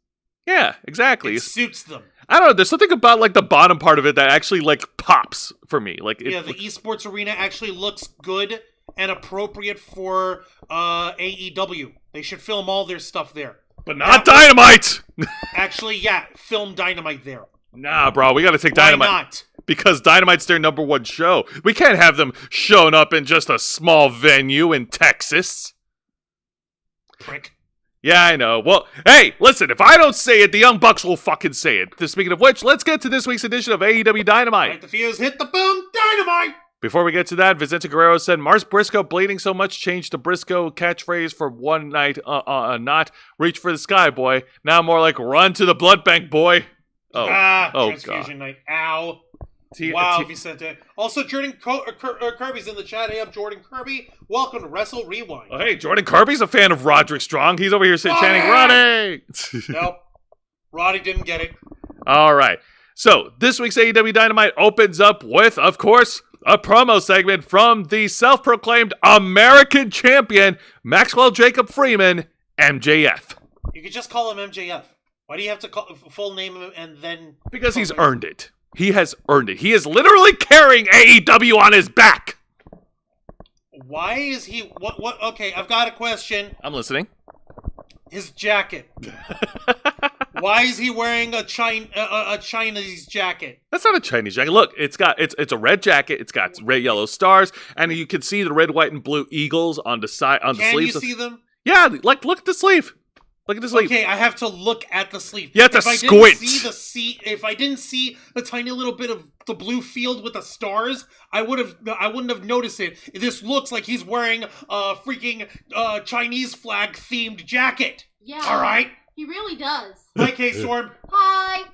Yeah, exactly. It suits them. I don't know. There's something about like the bottom part of it that actually like pops for me. Like, the esports arena actually looks good and appropriate for AEW. They should film all their stuff there. But not Dynamite! Actually, yeah, film Dynamite there. Nah, bro, we gotta take Dynamite. Why not? Because Dynamite's their number one show. We can't have them showing up in just a small venue in Texas. Prick. Yeah, I know. Well, hey, listen, if I don't say it, the Young Bucks will fucking say it. Speaking of which, let's get to this week's edition of AEW Dynamite. Light the fuse, hit the boom, Dynamite! Before we get to that, Vicente Guerrero said, Mars Briscoe bleeding so much changed the Briscoe catchphrase for one night, not reach for the sky, boy. Now more like run to the blood bank, boy. Transfusion night. Ow. Wow, Vicente. Also, Jordan Kirby's in the chat. Hey up, Jordan Kirby. Welcome to Wrestle Rewind. Oh, hey, Jordan Kirby's a fan of Roderick Strong. He's over here chanting, Roddy! Nope. Roddy didn't get it. All right. So, this week's AEW Dynamite opens up with, of course, a promo segment from the self-proclaimed American champion, Maxwell Jacob Freeman, MJF. You could just call him MJF. Why do you have to call full name him and then... Because he's earned it. He has earned it. He is literally carrying AEW on his back. Why is he... What? Okay, I've got a question. I'm listening. His jacket. Why is he wearing a Chinese jacket? That's not a Chinese jacket. Look, it's a red jacket. It's got red, yellow stars, and you can see the red, white, and blue eagles on the side on the sleeves. Can you see them? Yeah, like look at the sleeve. Look at the sleeve. Okay, I have to look at the sleeve. You have to squint. If I didn't see the tiny little bit of the blue field with the stars, I wouldn't have noticed it. This looks like he's wearing a freaking Chinese flag themed jacket. Yeah. All right. He really does. Hi, K-Storm. Hi.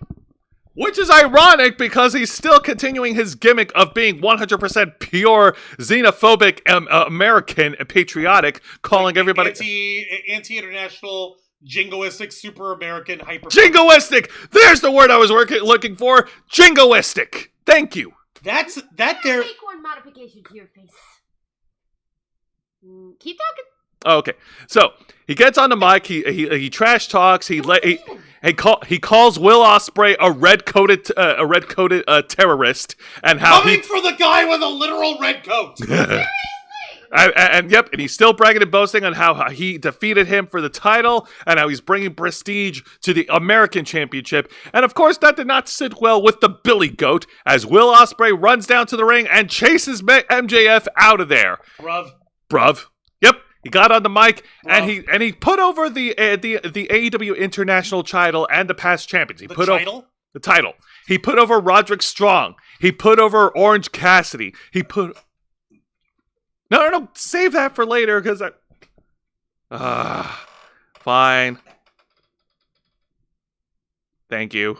Which is ironic because he's still continuing his gimmick of being 100% pure xenophobic American and patriotic, calling everybody anti-international, jingoistic, super American, hyper. Jingoistic. There's the word I was looking for. Jingoistic. Thank you. That's that there. Make one modification to your face. Keep talking. Oh, okay, so he gets on the mic. He trash talks. He calls Will Ospreay a red coated terrorist, and how coming for the guy with a literal red coat. and he's still bragging and boasting on how he defeated him for the title and how he's bringing prestige to the American Championship. And of course, that did not sit well with the Billy Goat as Will Ospreay runs down to the ring and chases MJF out of there. Bruv. Yep. He got on the mic and he put over the AEW International title and the past champions. He put over the title. He put over Roderick Strong. He put over Orange Cassidy. He put No, save that for later because fine. Thank you.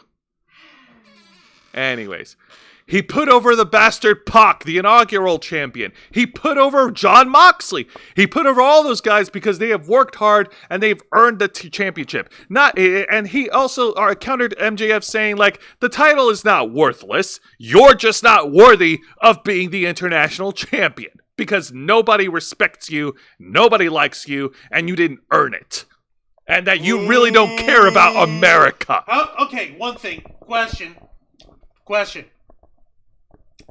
Anyways, he put over the bastard Pac, the inaugural champion. He put over Jon Moxley. He put over all those guys because they have worked hard and they've earned the championship. And he also countered MJF saying, like, the title is not worthless. You're just not worthy of being the international champion because nobody respects you, nobody likes you, and you didn't earn it. And that you really don't care about America. Okay, one thing. Question.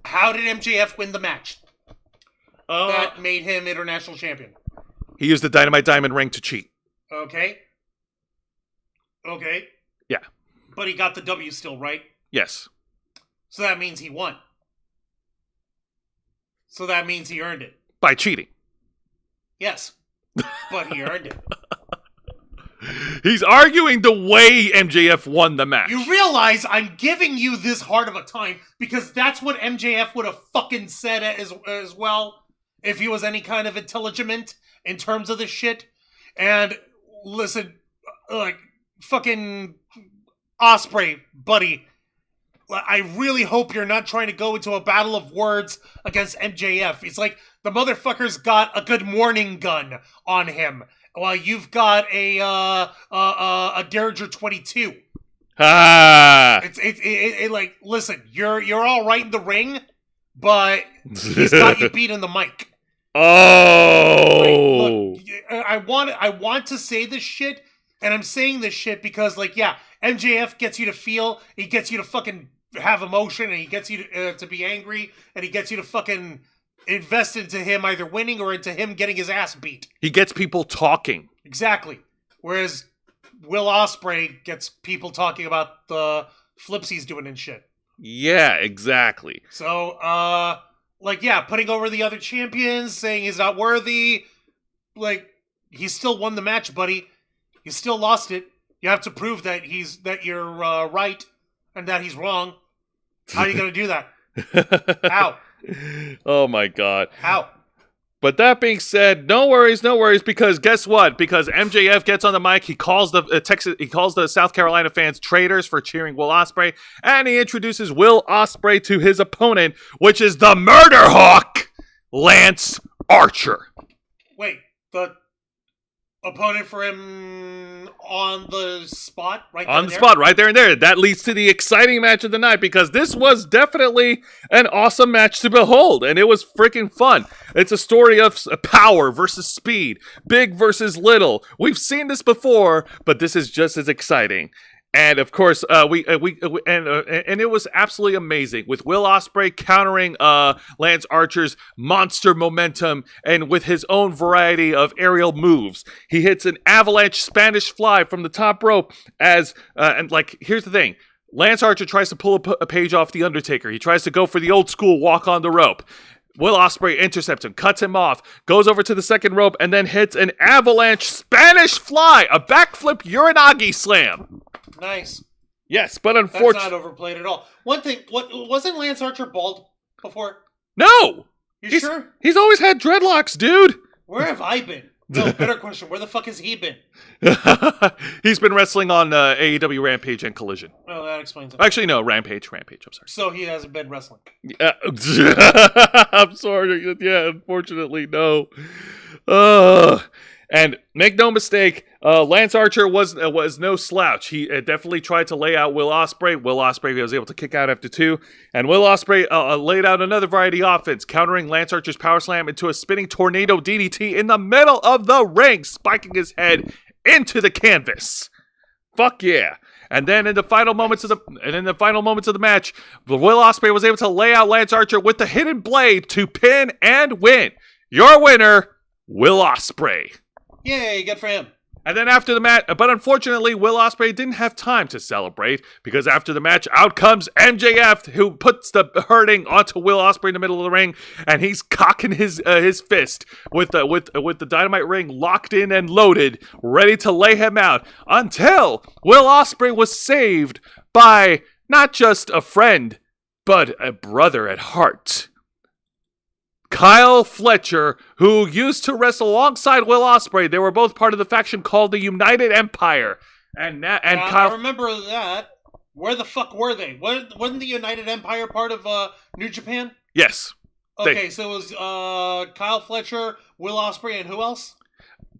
How did MJF win the match that made him international champion? He used the Dynamite Diamond ring to cheat. Okay. Yeah. But he got the W still, right? Yes. So that means he won. So that means he earned it. By cheating. Yes. But he earned it. He's arguing the way MJF won the match. You realize I'm giving you this hard of a time because that's what MJF would have fucking said as well if he was any kind of intelligent in terms of this shit. And listen, like, fucking Ospreay, buddy, I really hope you're not trying to go into a battle of words against MJF. It's like the motherfucker's got a good morning gun on him, while you've got a Derringer 22. Ah. It's like, listen, you're all right in the ring, but he's got you beat in the mic. Oh. Like, look, I want to say this shit, and I'm saying this shit because, like, yeah, MJF gets you to feel, he gets you to fucking have emotion, and he gets you to be angry, and he gets you to fucking invest into him either winning or into him getting his ass beat. He gets people talking. Exactly. Whereas Will Ospreay gets people talking about the flips he's doing and shit. Yeah, exactly. So, like, yeah, putting over the other champions, saying he's not worthy. Like, he still won the match, buddy. You still lost it. You have to prove that you're right and that he's wrong. How are you going to do that? How? Oh my god. How? But that being said, no worries, because guess what? Because MJF gets on the mic, he calls the South Carolina fans traitors for cheering Will Ospreay, and he introduces Will Ospreay to his opponent, which is the Murder Hawk, Lance Archer. Wait, the opponent for him on the spot right there? On the spot, right there and there. That leads to the exciting match of the night, because this was definitely an awesome match to behold, and it was freaking fun. It's a story of power versus speed, big versus little. We've seen this before, but this is just as exciting. And of course, and it was absolutely amazing with Will Ospreay countering Lance Archer's monster momentum and with his own variety of aerial moves. He hits an avalanche Spanish fly from the top rope and like, here's the thing. Lance Archer tries to pull a page off The Undertaker. He tries to go for the old school walk on the rope. Will Ospreay intercepts him, cuts him off, goes over to the second rope, and then hits an avalanche Spanish fly, a backflip Uranagi slam. Nice. Yes, but That's unfortunately... not overplayed at all. One thing, wasn't Lance Archer bald before? No! You sure? He's always had dreadlocks, dude! Where have I been? No, better question. Where the fuck has he been? He's been wrestling on AEW Rampage and Collision. Oh, that explains it. Actually, no, Rampage, I'm sorry. So he hasn't been wrestling. I'm sorry. Yeah, unfortunately, no. And make no mistake, Lance Archer was no slouch. He definitely tried to lay out Will Ospreay. Will Ospreay was able to kick out after 2. And Will Ospreay laid out another variety of offense, countering Lance Archer's power slam into a spinning tornado DDT in the middle of the ring, spiking his head into the canvas. Fuck yeah. And then in the final moments of the match, Will Ospreay was able to lay out Lance Archer with the hidden blade to pin and win. Your winner, Will Ospreay. Yay, good for him. And then after the match, but unfortunately, Will Ospreay didn't have time to celebrate, because after the match, out comes MJF, who puts the hurting onto Will Ospreay in the middle of the ring, and he's cocking his fist with the dynamite ring locked in and loaded, ready to lay him out, until Will Ospreay was saved by not just a friend, but a brother at heart. Kyle Fletcher, who used to wrestle alongside Will Ospreay. They were both part of the faction called the United Empire. And Kyle... I remember that. Where the fuck were they? Wasn't the United Empire part of New Japan? Yes. Okay, so it was Kyle Fletcher, Will Ospreay, and who else?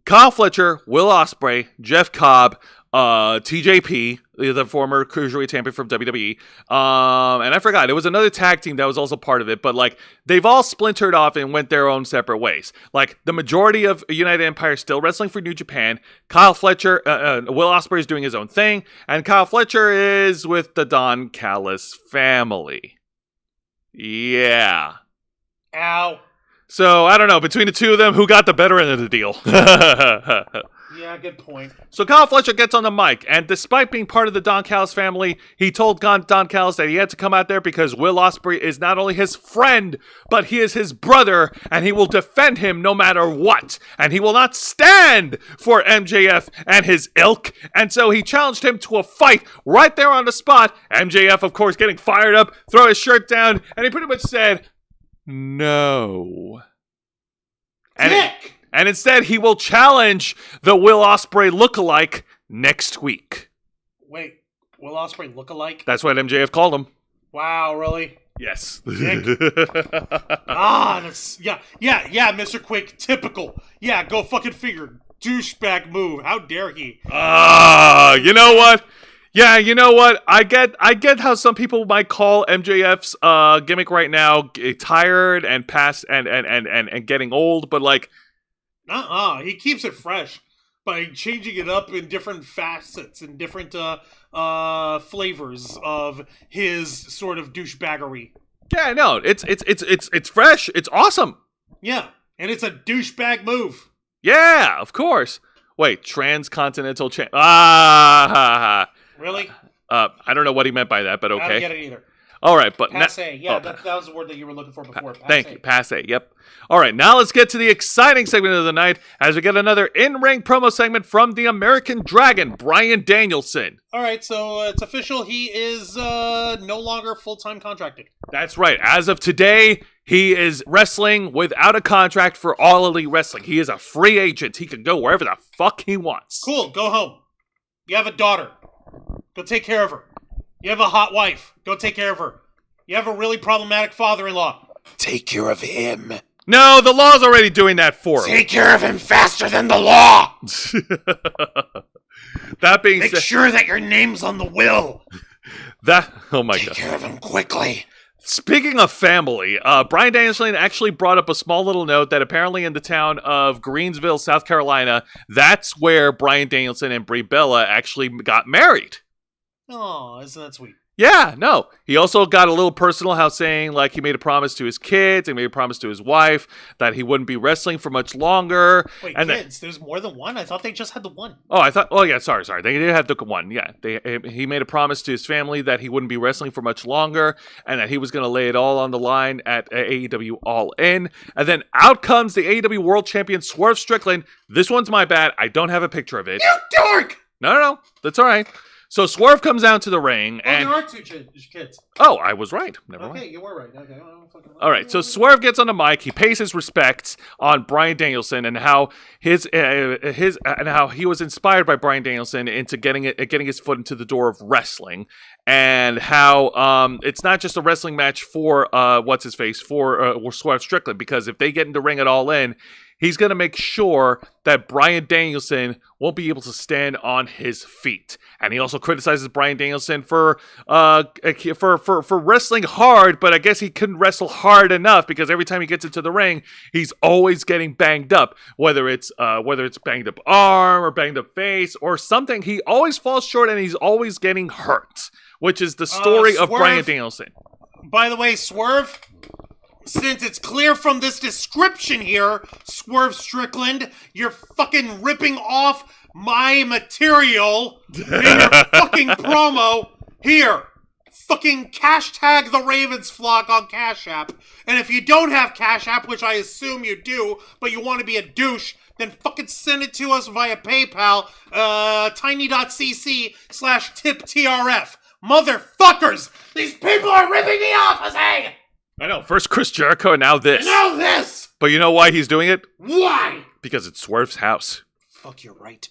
Kyle Fletcher, Will Ospreay, Jeff Cobb, TJP, the former cruiserweight champion from WWE, and I forgot, it was another tag team that was also part of it, but like, they've all splintered off and went their own separate ways. Like, the majority of United Empire is still wrestling for New Japan. Kyle Fletcher, Will Ospreay is doing his own thing, and Kyle Fletcher is with the Don Callis family. Yeah. Ow. So, I don't know, between the two of them, who got the better end of the deal? Yeah, Yeah, good point. So Kyle Fletcher gets on the mic, and despite being part of the Don Callis family, he told Don Callis that he had to come out there because Will Ospreay is not only his friend, but he is his brother, and he will defend him no matter what. And he will not stand for MJF and his ilk. And so he challenged him to a fight right there on the spot. MJF, of course, getting fired up, throw his shirt down, and he pretty much said, no. And instead, he will challenge the Will Ospreay lookalike next week. Wait, Will Ospreay lookalike? That's what MJF called him. Wow, really? Yes. Yeah, Mr. Quick, typical. Yeah, go fucking figure. Douchebag move. How dare he? You know what? Yeah, you know what? I get how some people might call MJF's gimmick right now tired and past and getting old, but like, he keeps it fresh by changing it up in different facets and different flavors of his sort of douchebaggery. Yeah, no, it's fresh. It's awesome. Yeah, and it's a douchebag move. Yeah, of course. Wait, transcontinental champ. Really? I don't know what he meant by that, but okay. I don't get it either. All right, but passe. That was the word that you were looking for before. Passe. Thank you, passe. Yep. All right, now let's get to the exciting segment of the night as we get another in-ring promo segment from the American Dragon, Bryan Danielson. All right, so it's official. He is no longer full-time contracted. That's right. As of today, he is wrestling without a contract for All Elite Wrestling. He is a free agent. He can go wherever the fuck he wants. Cool. Go home. You have a daughter. Go take care of her. You have a hot wife. Go take care of her. You have a really problematic father-in-law. Take care of him. No, the law's already doing that for him. Take care of him faster than the law. That being said, make sure that your name's on the will. Oh my God. Take care of him quickly. Speaking of family, Bryan Danielson actually brought up a small little note that apparently in the town of Greensville, South Carolina, that's where Bryan Danielson and Brie Bella actually got married. Oh, isn't that sweet? Yeah, no. He also got a little personal, how saying, like, he made a promise to his kids, he made a promise to his wife that he wouldn't be wrestling for much longer. Wait, and kids? There's more than one? I thought they just had the one. Sorry. They did have the one, yeah. He made a promise to his family that he wouldn't be wrestling for much longer, and that he was going to lay it all on the line at AEW All In. And then out comes the AEW World Champion, Swerve Strickland. This one's my bad. I don't have a picture of it. You dork! No. That's all right. So Swerve comes down to the ring, and there are two kids. Oh, I was right. Never mind. Okay, you were right. Okay. All right. So Swerve gets on the mic. He pays his respects on Bryan Danielson and how how he was inspired by Bryan Danielson into getting his foot into the door of wrestling, and how it's not just a wrestling match for for Swerve Strickland, because if they get in the ring at All In, he's going to make sure that Bryan Danielson won't be able to stand on his feet. And he also criticizes Bryan Danielson for wrestling hard, but I guess he couldn't wrestle hard enough because every time he gets into the ring, he's always getting banged up. Whether it's banged up arm or banged up face or something, he always falls short and he's always getting hurt, which is the story of Bryan Danielson. By the way, Swerve, since it's clear from this description here, Swerve Strickland, you're fucking ripping off my material in your fucking promo. Here, fucking hashtag the Ravens flock on Cash App. And if you don't have Cash App, which I assume you do, but you want to be a douche, then fucking send it to us via PayPal, tiny.cc/tiptrf. Motherfuckers! These people are ripping me off, Jose! I know. First Chris Jericho, and now this. Now this! But you know why he's doing it? Why? Because it's Swerve's house. Fuck, you're right.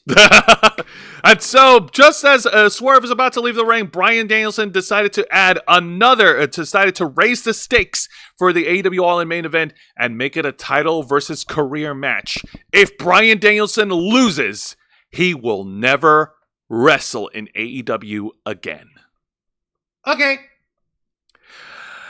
And so, just as Swerve is about to leave the ring, Bryan Danielson decided to raise the stakes for the AEW All-In main event and make it a title versus career match. If Bryan Danielson loses, he will never wrestle in AEW again. Okay.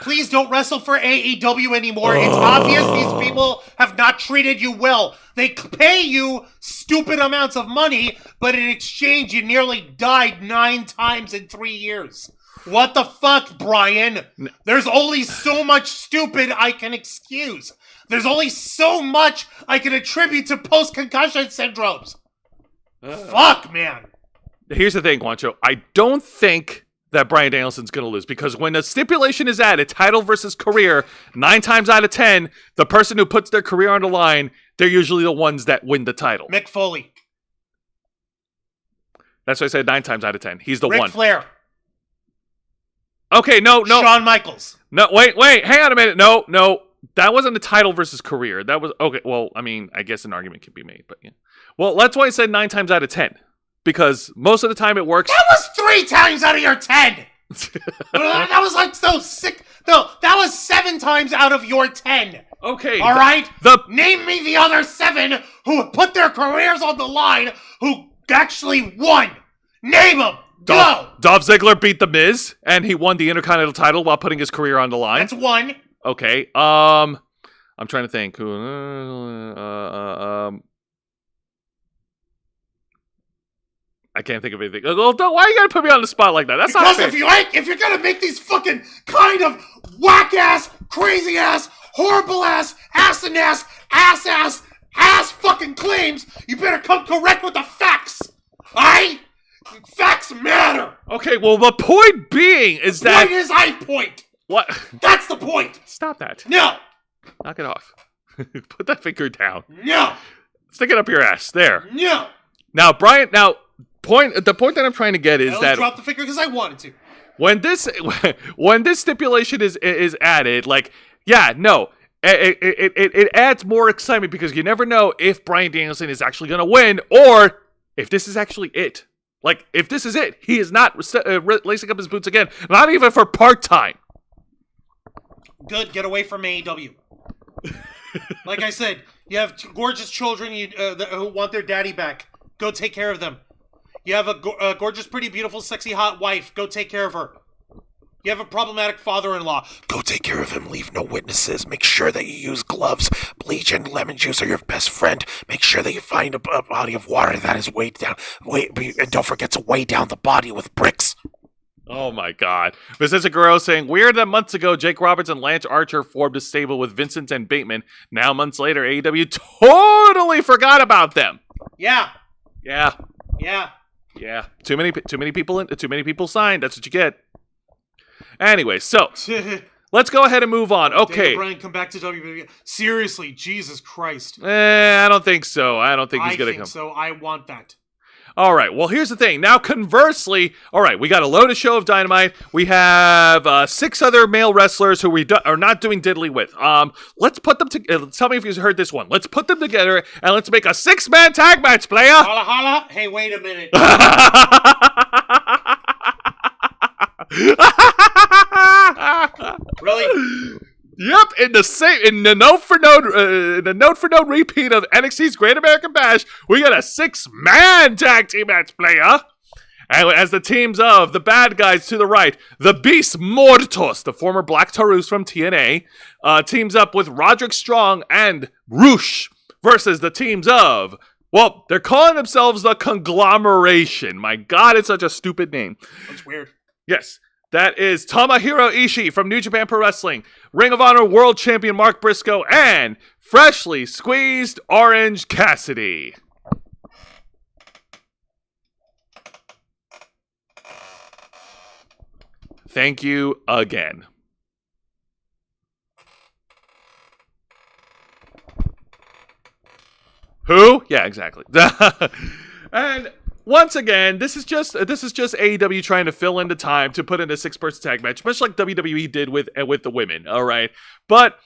Please don't wrestle for AEW anymore. It's obvious these people have not treated you well. They pay you stupid amounts of money, but in exchange you nearly died 9 times in 3 years. What the fuck, Bryan? There's only so much stupid I can excuse. There's only so much I can attribute to post-concussion syndromes. Fuck, man. Here's the thing, Juancho. I don't think that Bryan Danielson's going to lose, because when the stipulation is added, title versus career, 9 times out of 10, the person who puts their career on the line, they're usually the ones that win the title. Mick Foley. That's why I said 9 times out of 10. He's the Ric one. Flair. Okay, no. Shawn Michaels. No, wait, hang on a minute. No. That wasn't a title versus career. That was, okay, well, I mean, I guess an argument could be made, but yeah. Well, that's why I said 9 times out of 10. Because most of the time it works. That was 3 times out of your 10. That was like so sick. No, that was 7 times out of your 10. Okay. All right? Name me the other 7 who put their careers on the line who actually won. Name them. Go. Dolph Ziggler beat The Miz, and he won the Intercontinental title while putting his career on the line. That's 1. Okay. I'm trying to think. I can't think of anything. Why are you gonna put me on the spot like that? That's because not fair. if you're gonna make these fucking kind of whack ass, crazy ass, horrible ass, ass fucking claims, you better come correct with the facts. Alright? Facts matter. Okay, well, the point being is that point is I point. What? That's the point. Stop that. No. Knock it off. Put that finger down. No. Stick it up your ass. There. No. Now, Brian. The point that I'm trying to get is that drop the finger because I wanted to. When this stipulation is added, like, yeah, no, it adds more excitement, because you never know if Bryan Danielson is actually going to win, or if this is actually it. Like, if this is it, he is not lacing up his boots again, not even for part-time. Good, get away from AEW. Like I said, you have gorgeous children who want their daddy back. Go take care of them. You have a gorgeous, pretty, beautiful, sexy, hot wife. Go take care of her. You have a problematic father-in-law. Go take care of him. Leave no witnesses. Make sure that you use gloves. Bleach and lemon juice are your best friend. Make sure that you find a body of water that is weighed down. And don't forget to weigh down the body with bricks. Oh my God. Vicente Guerrero saying, weird that months ago Jake Roberts and Lance Archer formed a stable with Vincent and Bateman. Now months later, AEW totally forgot about them. Yeah. Too many people signed. That's what you get. Anyway, so let's go ahead and move on. Okay. Daniel Bryan, come back to WWE. Seriously, Jesus Christ. I don't think so. I don't think he's going to come. So I want that. All right, well, here's the thing. Now, conversely, all right, we got a loaded show of Dynamite. We have 6 other male wrestlers who we are not doing diddly with. Let's put them together. Tell me if you heard this one. Let's put them together, and let's make a 6-man tag match, player. Holla, holla. Hey, wait a minute. Really? Yep, in the note for note repeat of NXT's Great American Bash, we got a 6-man tag team match, player. And as the teams of the bad guys to the right, the Beast Mortos, the former Black Taurus from TNA, teams up with Roderick Strong and Roosh versus the teams of, well, they're calling themselves the Conglomeration. My God, it's such a stupid name. That's weird. Yes. That is Tomohiro Ishii from New Japan Pro Wrestling, Ring of Honor World Champion Mark Briscoe, and freshly squeezed Orange Cassidy. Thank you again. Who? Yeah, exactly. And once again, this is just AEW trying to fill in the time to put in a 6-person tag match, much like WWE did with the women. All right, but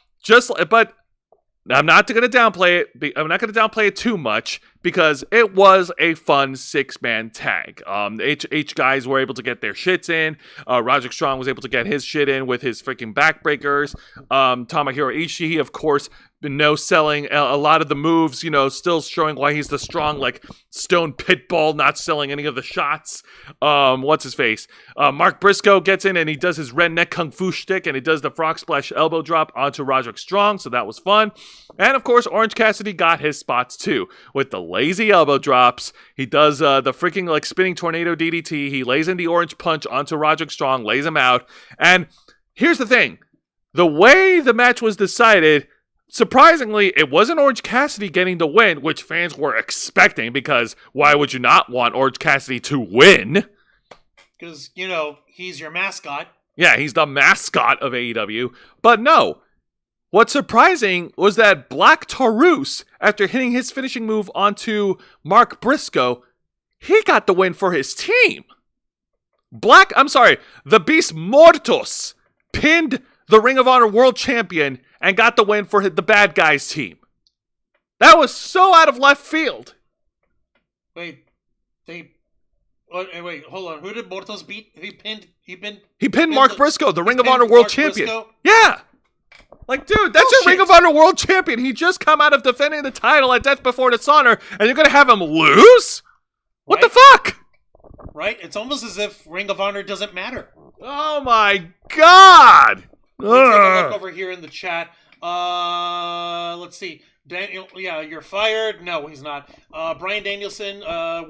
I'm not going to downplay it. I'm not going to downplay it too much, because it was a fun 6-man tag. Each guys were able to get their shits in. Roderick Strong was able to get his shit in with his freaking backbreakers. Tomohiro Ishii, of course, selling a lot of the moves, still showing why he's the strong, like, Stone Pitbull, not selling any of the shots. What's his face? Mark Briscoe gets in and he does his redneck kung fu shtick, and he does the frog splash elbow drop onto Roderick Strong, so that was fun. And of course, Orange Cassidy got his spots too, with the lazy elbow drops. He does the freaking, like, spinning tornado DDT. He lays in the orange punch onto Roderick Strong, lays him out. And here's the thing. The way the match was decided, surprisingly, it wasn't Orange Cassidy getting the win, which fans were expecting, because why would you not want Orange Cassidy to win? Because, he's your mascot. Yeah, he's the mascot of AEW. But no. What's surprising was that Black Taurus, after hitting his finishing move onto Mark Briscoe, he got the win for his team. The Beast Mortos pinned the Ring of Honor World Champion and got the win for the bad guys team. That was so out of left field. Wait, hold on. Who did Mortos beat? He pinned Mark Briscoe, the Ring of Honor World Champion. Briscoe? Yeah. Like, dude, that's a Ring of Honor World Champion. He just come out of defending the title at Death Before Dishonor, and you're going to have him lose? What the fuck? Right? It's almost as if Ring of Honor doesn't matter. Oh my god! Let's take a look over here in the chat. Let's see. Daniel, you're fired. No, he's not. Bryan Danielson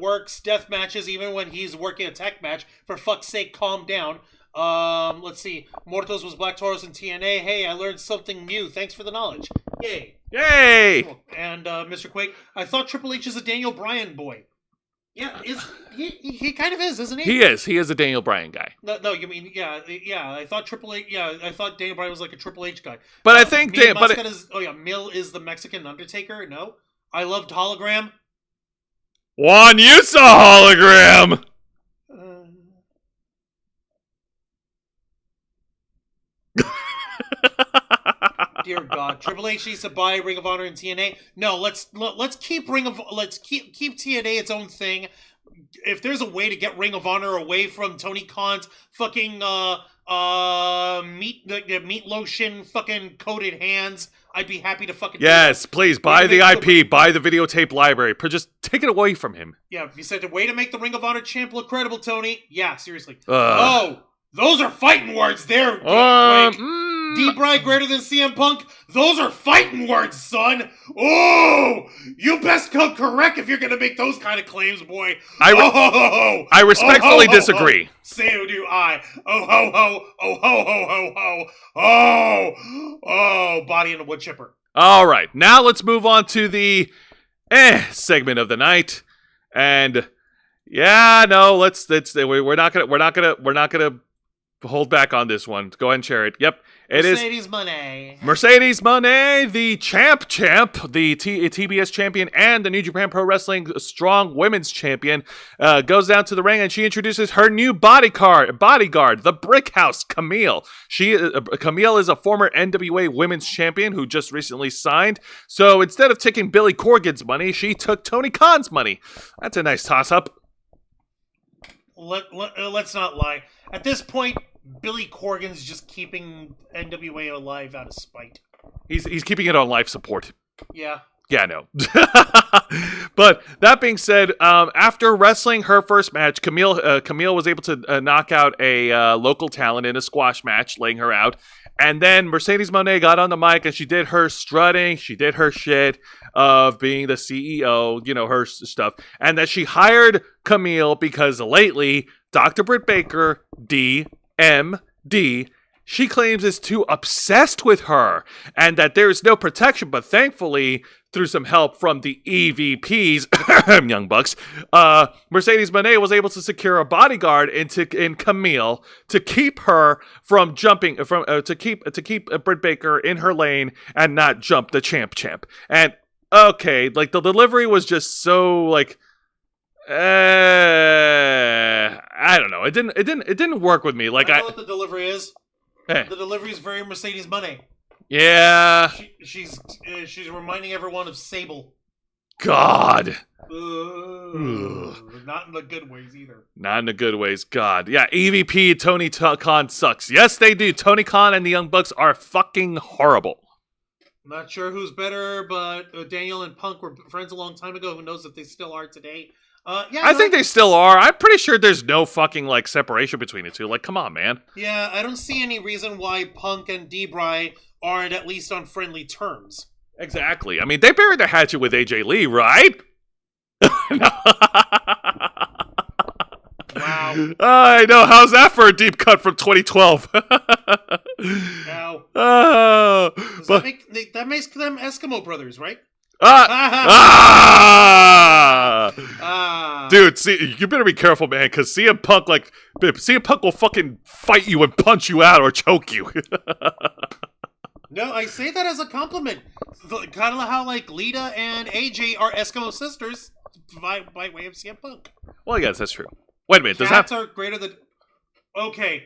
works death matches even when he's working a tech match. For fuck's sake, calm down. Let's see. Mortos was Black Taurus in TNA. Hey, I learned something new. Thanks for the knowledge. Yay. Yay! Cool. And Mr. Quake, I thought Triple H is a Daniel Bryan boy. Yeah, he kind of is, isn't he? He is. He is a Daniel Bryan guy. No, you mean I thought Triple H. Yeah, I thought Daniel Bryan was like a Triple H guy. But I think Mill is the Mexican Undertaker. No, I loved Hologram. Juan, you saw Hologram. Dear God, Triple H needs to buy Ring of Honor and TNA. No, let's keep keep TNA its own thing. If there's a way to get Ring of Honor away from Tony Khan's fucking meat lotion fucking coated hands, I'd be happy to fucking. Yes, please buy the IP, buy the videotape library. Just take it away from him. Yeah, if you said a way to make the Ring of Honor champ look credible, Tony. Yeah, seriously. Oh, those are fighting words there. D-Bry greater than CM Punk? Those are fighting words, son! Oh! You best come correct if you're gonna make those kind of claims, boy! I respectfully disagree. So do I. Oh ho ho! Oh ho ho ho ho! Oh! Oh! Body in a wood chipper. Alright, now let's move on to the segment of the night. And we're not gonna hold back on this one. Go ahead and share it. Yep. Mercedes Moné, the champ, the TBS champion and the New Japan Pro Wrestling Strong Women's Champion, goes down to the ring and she introduces her new bodyguard, the Brick House, Camille. Camille is a former NWA Women's Champion who just recently signed. So instead of taking Billy Corgan's money, she took Tony Khan's money. That's a nice toss-up. Let's not lie. At this point, Billy Corgan's just keeping NWA alive out of spite. He's keeping it on life support. Yeah. Yeah, no. But that being said, after wrestling her first match, Camille was able to knock out a local talent in a squash match, laying her out. And then Mercedes Moné got on the mic and she did her strutting. She did her shit of being the CEO, her stuff. And that she hired Camille because lately, Dr. Britt Baker, DMD, she claims is too obsessed with her and that there is no protection. But thankfully, through some help from the EVPs, Young Bucks, Mercedes Moné was able to secure a bodyguard in Camille to keep her from jumping, to keep Britt Baker in her lane and not jump the champ. And okay, like the delivery was just so like. I don't know. It didn't work with me. Like I know what the delivery is. The delivery is very Mercedes Moné. Yeah. She's reminding everyone of Sable. God. Not in the good ways either. Not in the good ways. God. Yeah. EVP Tony Khan sucks. Yes, they do. Tony Khan and the Young Bucks are fucking horrible. Not sure who's better, but Daniel and Punk were friends a long time ago. Who knows if they still are today? I think they still are. I'm pretty sure there's no fucking separation between the two. Like, come on, man. Yeah, I don't see any reason why Punk and D-Bry aren't at least on friendly terms. Exactly. I mean, they buried the hatchet with AJ Lee, right? Wow. I know. How's that for a deep cut from 2012? Ow. Oh, but, That makes them Eskimo brothers, right? Dude, see, you better be careful, man, because CM Punk will fucking fight you and punch you out or choke you. No, I say that as a compliment. Kind of how like Lita and AJ are Eskimo sisters by way of CM Punk. Well, yes, that's true. Wait a minute, does Cats that? are greater than. Okay,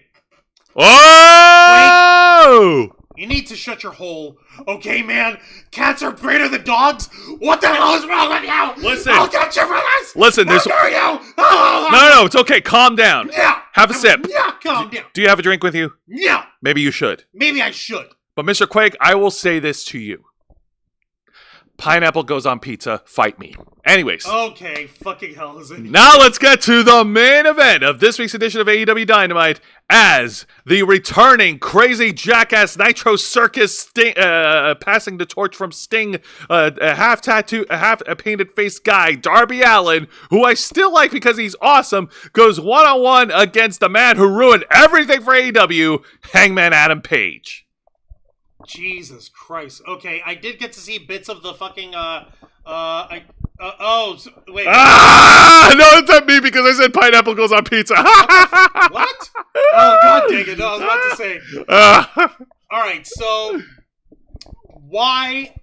Oh! you need to shut your hole. Okay, man. Cats are greater than dogs. What the hell is wrong with you? Listen. I'll get you for this. Listen, How there's. dare you? No, it's okay. Calm down. Yeah. Have a sip. Yeah, calm down. Do you have a drink with you? Yeah. Maybe you should. Maybe I should. But Mr. Quake, I will say this to you. Pineapple goes on pizza. Fight me. Anyways. Okay, fucking hell is it? Now let's get to the main event of this week's edition of AEW Dynamite as the returning crazy jackass Nitro Circus Sting, passing the torch from Sting, a half painted face guy, Darby Allin, who I still like because he's awesome, goes one-on-one against the man who ruined everything for AEW, Hangman Adam Page. Jesus Christ. Okay, I did get to see bits of the fucking, wait. No, it's not me because I said pineapple goes on pizza. What? Oh, god dang it. No, I was about to say. Alright, so why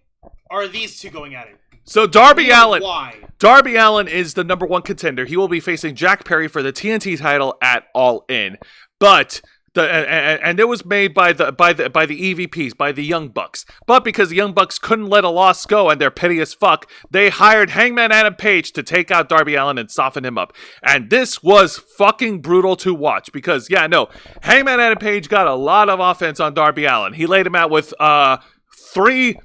are these two going at it? So Darby Allin. Why? Darby Allin is the number one contender. He will be facing Jack Perry for the TNT title at All In. But and it was made by the EVPs, by the Young Bucks. But because the Young Bucks couldn't let a loss go and they're petty as fuck, they hired Hangman Adam Page to take out Darby Allin and soften him up. And this was fucking brutal to watch because, Hangman Adam Page got a lot of offense on Darby Allin. He laid him out with 3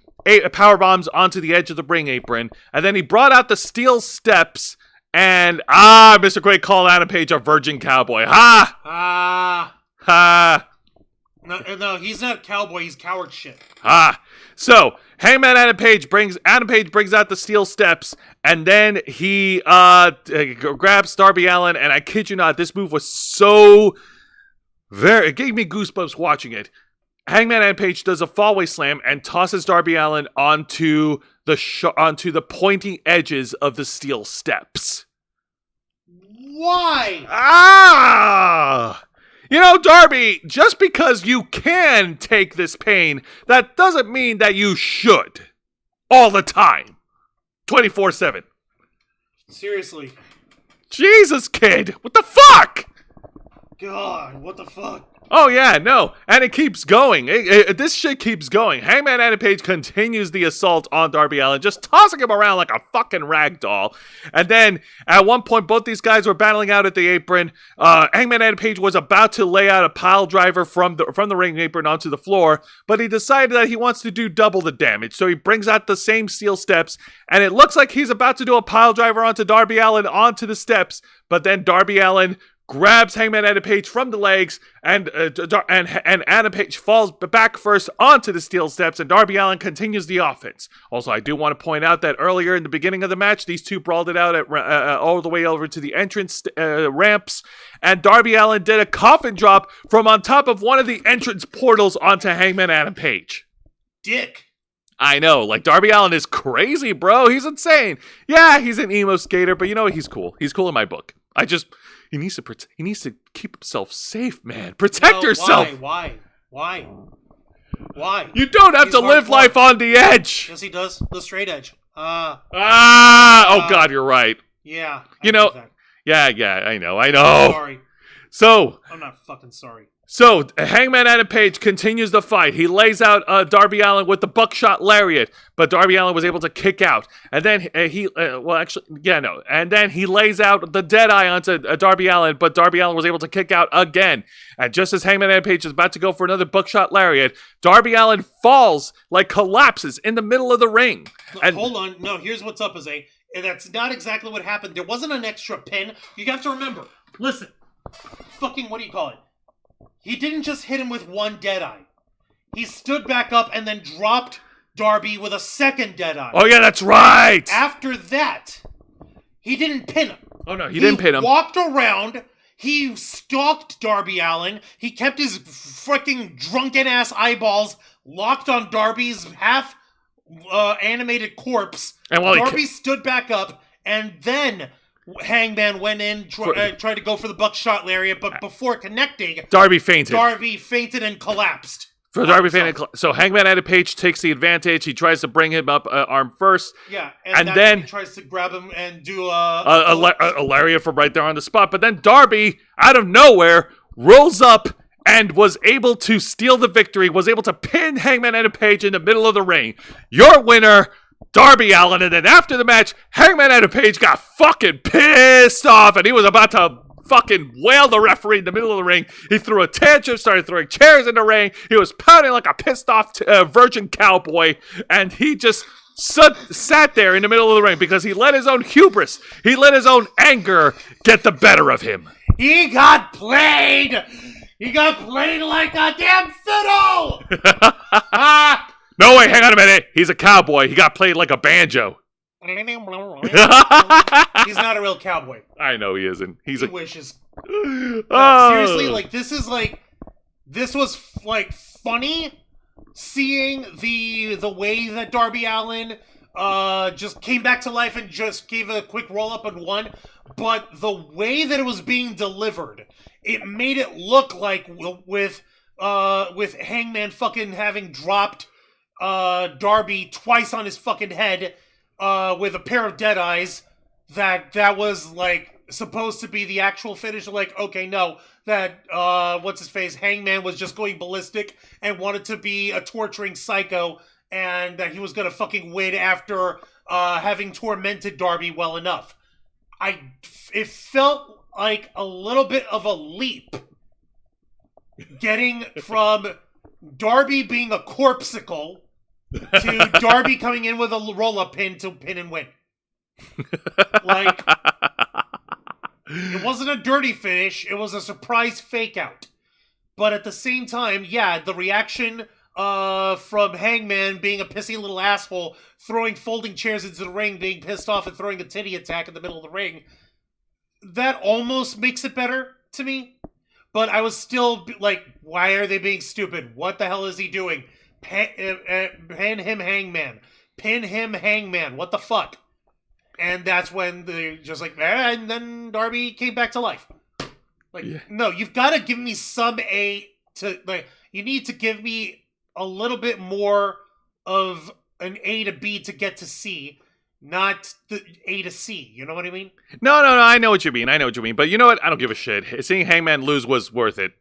power bombs onto the edge of the ring apron, and then he brought out the steel steps. And Mr. Quake called Adam Page a virgin cowboy. Ha! No, he's not cowboy. He's coward shit. So Hangman Adam Page brings out the steel steps, and then he grabs Darby Allin. And I kid you not, this move was it gave me goosebumps watching it. Hangman Adam Page does a fallaway slam and tosses Darby Allin onto the pointy edges of the steel steps. Why? Darby, just because you can take this pain, that doesn't mean that you should. All the time. 24/7. Seriously. Jesus, kid. What the fuck? God, what the fuck? Oh, yeah, no. And it keeps going. This shit keeps going. Hangman Adam Page continues the assault on Darby Allin, just tossing him around like a fucking rag doll. And then, at one point, both these guys were battling out at the apron. Hangman Adam Page was about to lay out a pile driver from the ring apron onto the floor, but he decided that he wants to do double the damage. So he brings out the same steel steps, and it looks like he's about to do a pile driver onto Darby Allin onto the steps, but then Darby Allin grabs Hangman Adam Page from the legs, and Adam Page falls back first onto the steel steps, and Darby Allin continues the offense. Also, I do want to point out that earlier in the beginning of the match, these two brawled it out all the way over to the entrance ramps, and Darby Allin did a coffin drop from on top of one of the entrance portals onto Hangman Adam Page. Dick. I know, Darby Allin is crazy, bro. He's insane. Yeah, he's an emo skater, but you know what? He's cool. He's cool in my book. He needs to keep himself safe, man. Protect yourself. Why? You don't have to live life on the edge. Yes, he does. The straight edge. Oh God, you're right. Yeah. Yeah, I know. I'm sorry. So I'm not fucking sorry. So, Hangman Adam Page continues the fight. He lays out Darby Allin with the buckshot lariat, but Darby Allin was able to kick out. And then And then he lays out the Deadeye onto Darby Allin, but Darby Allin was able to kick out again. And just as Hangman Adam Page is about to go for another buckshot lariat, Darby Allin falls, collapses in the middle of the ring. Hold on. No, here's what's up, Jose. That's not exactly what happened. There wasn't an extra pin. You have to remember. Listen. Fucking, what do you call it? He didn't just hit him with one Deadeye. He stood back up and then dropped Darby with a second Deadeye. Oh, yeah, that's right. After that, he didn't pin him. Oh, no, he didn't pin him. He walked around. He stalked Darby Allin. He kept his freaking drunken ass eyeballs locked on Darby's half animated corpse. And while Darby stood back up, and then Hangman went in, tried to go for the buckshot lariat, but before connecting, Darby fainted. Darby fainted and collapsed. So Hangman Adam Page takes the advantage. He tries to bring him up arm first. Yeah, and then then he tries to grab him and do a lariat from right there on the spot. But then Darby, out of nowhere, rolls up and was able to steal the victory, was able to pin Hangman Adam Page in the middle of the ring. Your winner, Darby Allin. And then after the match, Hangman Adam Page got fucking pissed off, and he was about to fucking wail the referee in the middle of the ring. He threw a tantrum, started throwing chairs in the ring. He was pounding like a pissed off virgin cowboy, and he just sat there in the middle of the ring because he let his own hubris, he let his own anger get the better of him. He got played! He got played like a damn fiddle! No, wait, hang on a minute. He's a cowboy. He got played like a banjo. He's not a real cowboy. I know he isn't. He wishes. Seriously, like, this was funny seeing the way that Darby Allin just came back to life and just gave a quick roll up and won, but the way that it was being delivered, it made it look like with Hangman fucking having dropped Darby twice on his fucking head with a pair of dead eyes, that was like supposed to be the actual finish. Like, okay, no, that what's his face, Hangman was just going ballistic and wanted to be a torturing psycho, and that he was gonna fucking win after having tormented Darby well enough. It felt like a little bit of a leap getting from Darby being a corpsicle to Darby coming in with a roll-up pin to pin and win. Like, it wasn't a dirty finish, it was a surprise fake-out. But at the same time, yeah, the reaction from Hangman being a pissy little asshole, throwing folding chairs into the ring, being pissed off and throwing a titty attack in the middle of the ring, that almost makes it better to me. But I was still like, why are they being stupid? What the hell is he doing? Pin him, Hangman. Pin him, Hangman. What the fuck? And that's when they just like, and then Darby came back to life. Like, yeah. No, you've got to give me you need to give me a little bit more of an A to B to get to C, not the A to C. You know what I mean? No, I know what you mean. But you know what? I don't give a shit. Seeing Hangman lose was worth it.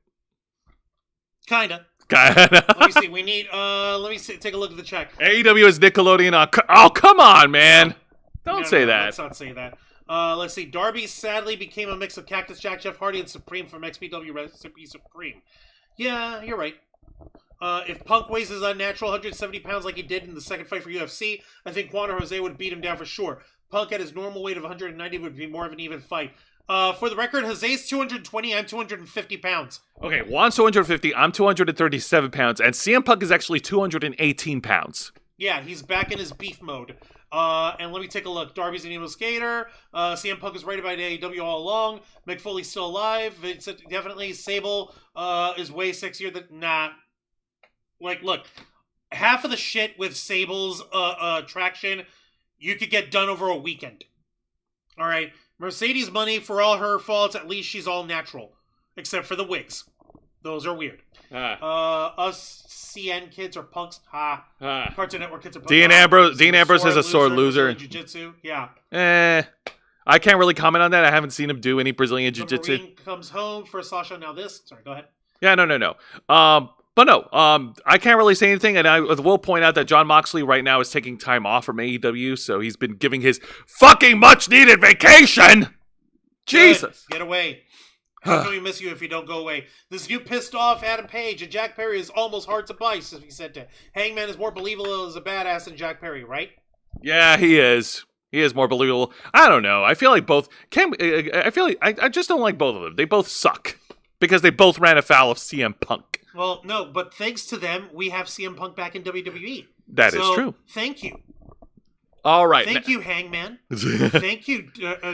Kinda. Let me see. We need. Take a look at the check. AEW is Nickelodeon. Oh, come on, man! Don't say that. Let's not say that. Let's see. Darby sadly became a mix of Cactus Jack, Jeff Hardy, and Supreme from XPW Recipe Supreme. Yeah, you're right. If Punk weighs his unnatural 170 pounds like he did in the second fight for UFC, I think Juan or Jose would beat him down for sure. Punk at his normal weight of 190 would be more of an even fight. For the record, Jose's 220, I'm 250 pounds. Okay, Juan's 250, I'm 237 pounds, and CM Punk is actually 218 pounds. Yeah, he's back in his beef mode. And let me take a look. Darby's an evil skater. CM Punk is right about AEW all along. Mick Foley's still alive. It's definitely. Sable is way sexier than... Nah. Like, look. Half of the shit with Sable's traction, you could get done over a weekend. Alright? Mercedes money, for all her faults, at least she's all natural. Except for the wigs. Those are weird. Us CN kids are punks. Cartoon Network kids are punks. Dean Ambrose is a sore loser. Jiu-jitsu, yeah. I can't really comment on that. I haven't seen him do any Brazilian jiu-jitsu. Marine comes home for Sasha. Now this. Sorry, go ahead. Yeah, no. But no, I can't really say anything, and I will point out that Jon Moxley right now is taking time off from AEW, so he's been giving his fucking much-needed vacation! Jesus! Get away. How can we miss you if you don't go away? This new pissed off Adam Page and Jack Perry is almost hard to bite, as he said to Hangman is more believable as a badass than Jack Perry, right? Yeah, he is. He is more believable. I don't know. I feel like both... I just don't like both of them. They both suck. Because they both ran afoul of CM Punk. Well, no, but thanks to them, we have CM Punk back in WWE. That is true. Thank you. All right. Thank you, Hangman. Thank you,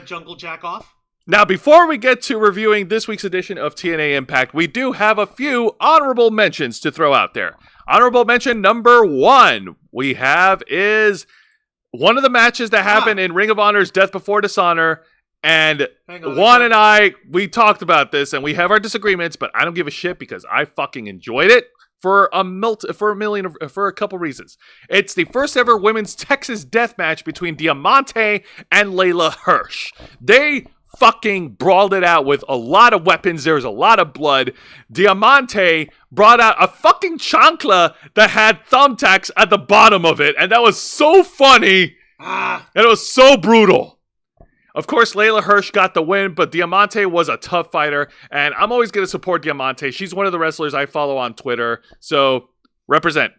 Jungle Jackoff. Now, before we get to reviewing this week's edition of TNA Impact, we do have a few honorable mentions to throw out there. Honorable mention number 1 we have is one of the matches that happened in Ring of Honor's Death Before Dishonor. And Juan and I, we talked about this, and we have our disagreements, but I don't give a shit because I fucking enjoyed it for a couple reasons. It's the first ever women's Texas death match between Diamante and Layla Hirsch. They fucking brawled it out with a lot of weapons. There was a lot of blood. Diamante brought out a fucking chancla that had thumbtacks at the bottom of it, and that was so funny. And it was so brutal. Of course, Layla Hirsch got the win, but Diamante was a tough fighter, and I'm always going to support Diamante. She's one of the wrestlers I follow on Twitter, so represent.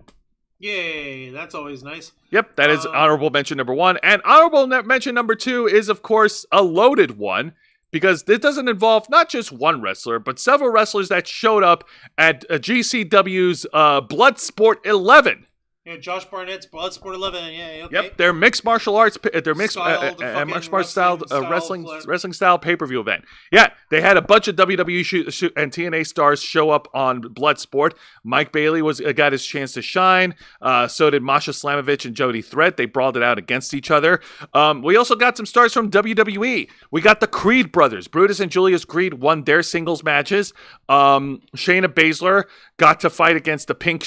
Yay, that's always nice. Yep, that is honorable mention number 1. And honorable mention number 2 is, of course, a loaded one, because this doesn't involve not just one wrestler, but several wrestlers that showed up at GCW's Bloodsport 11. Yeah, Josh Barnett's Bloodsport 11. Yeah, okay. Yep, their mixed martial arts, their mixed martial arts style wrestling style pay-per-view event. Yeah, they had a bunch of WWE and TNA stars show up on Bloodsport. Mike Bailey got his chance to shine. So did Masha Slamovich and Jody Threat. They brawled it out against each other. We also got some stars from WWE. We got the Creed brothers. Brutus and Julius Creed won their singles matches. Shayna Baszler got to fight against the pink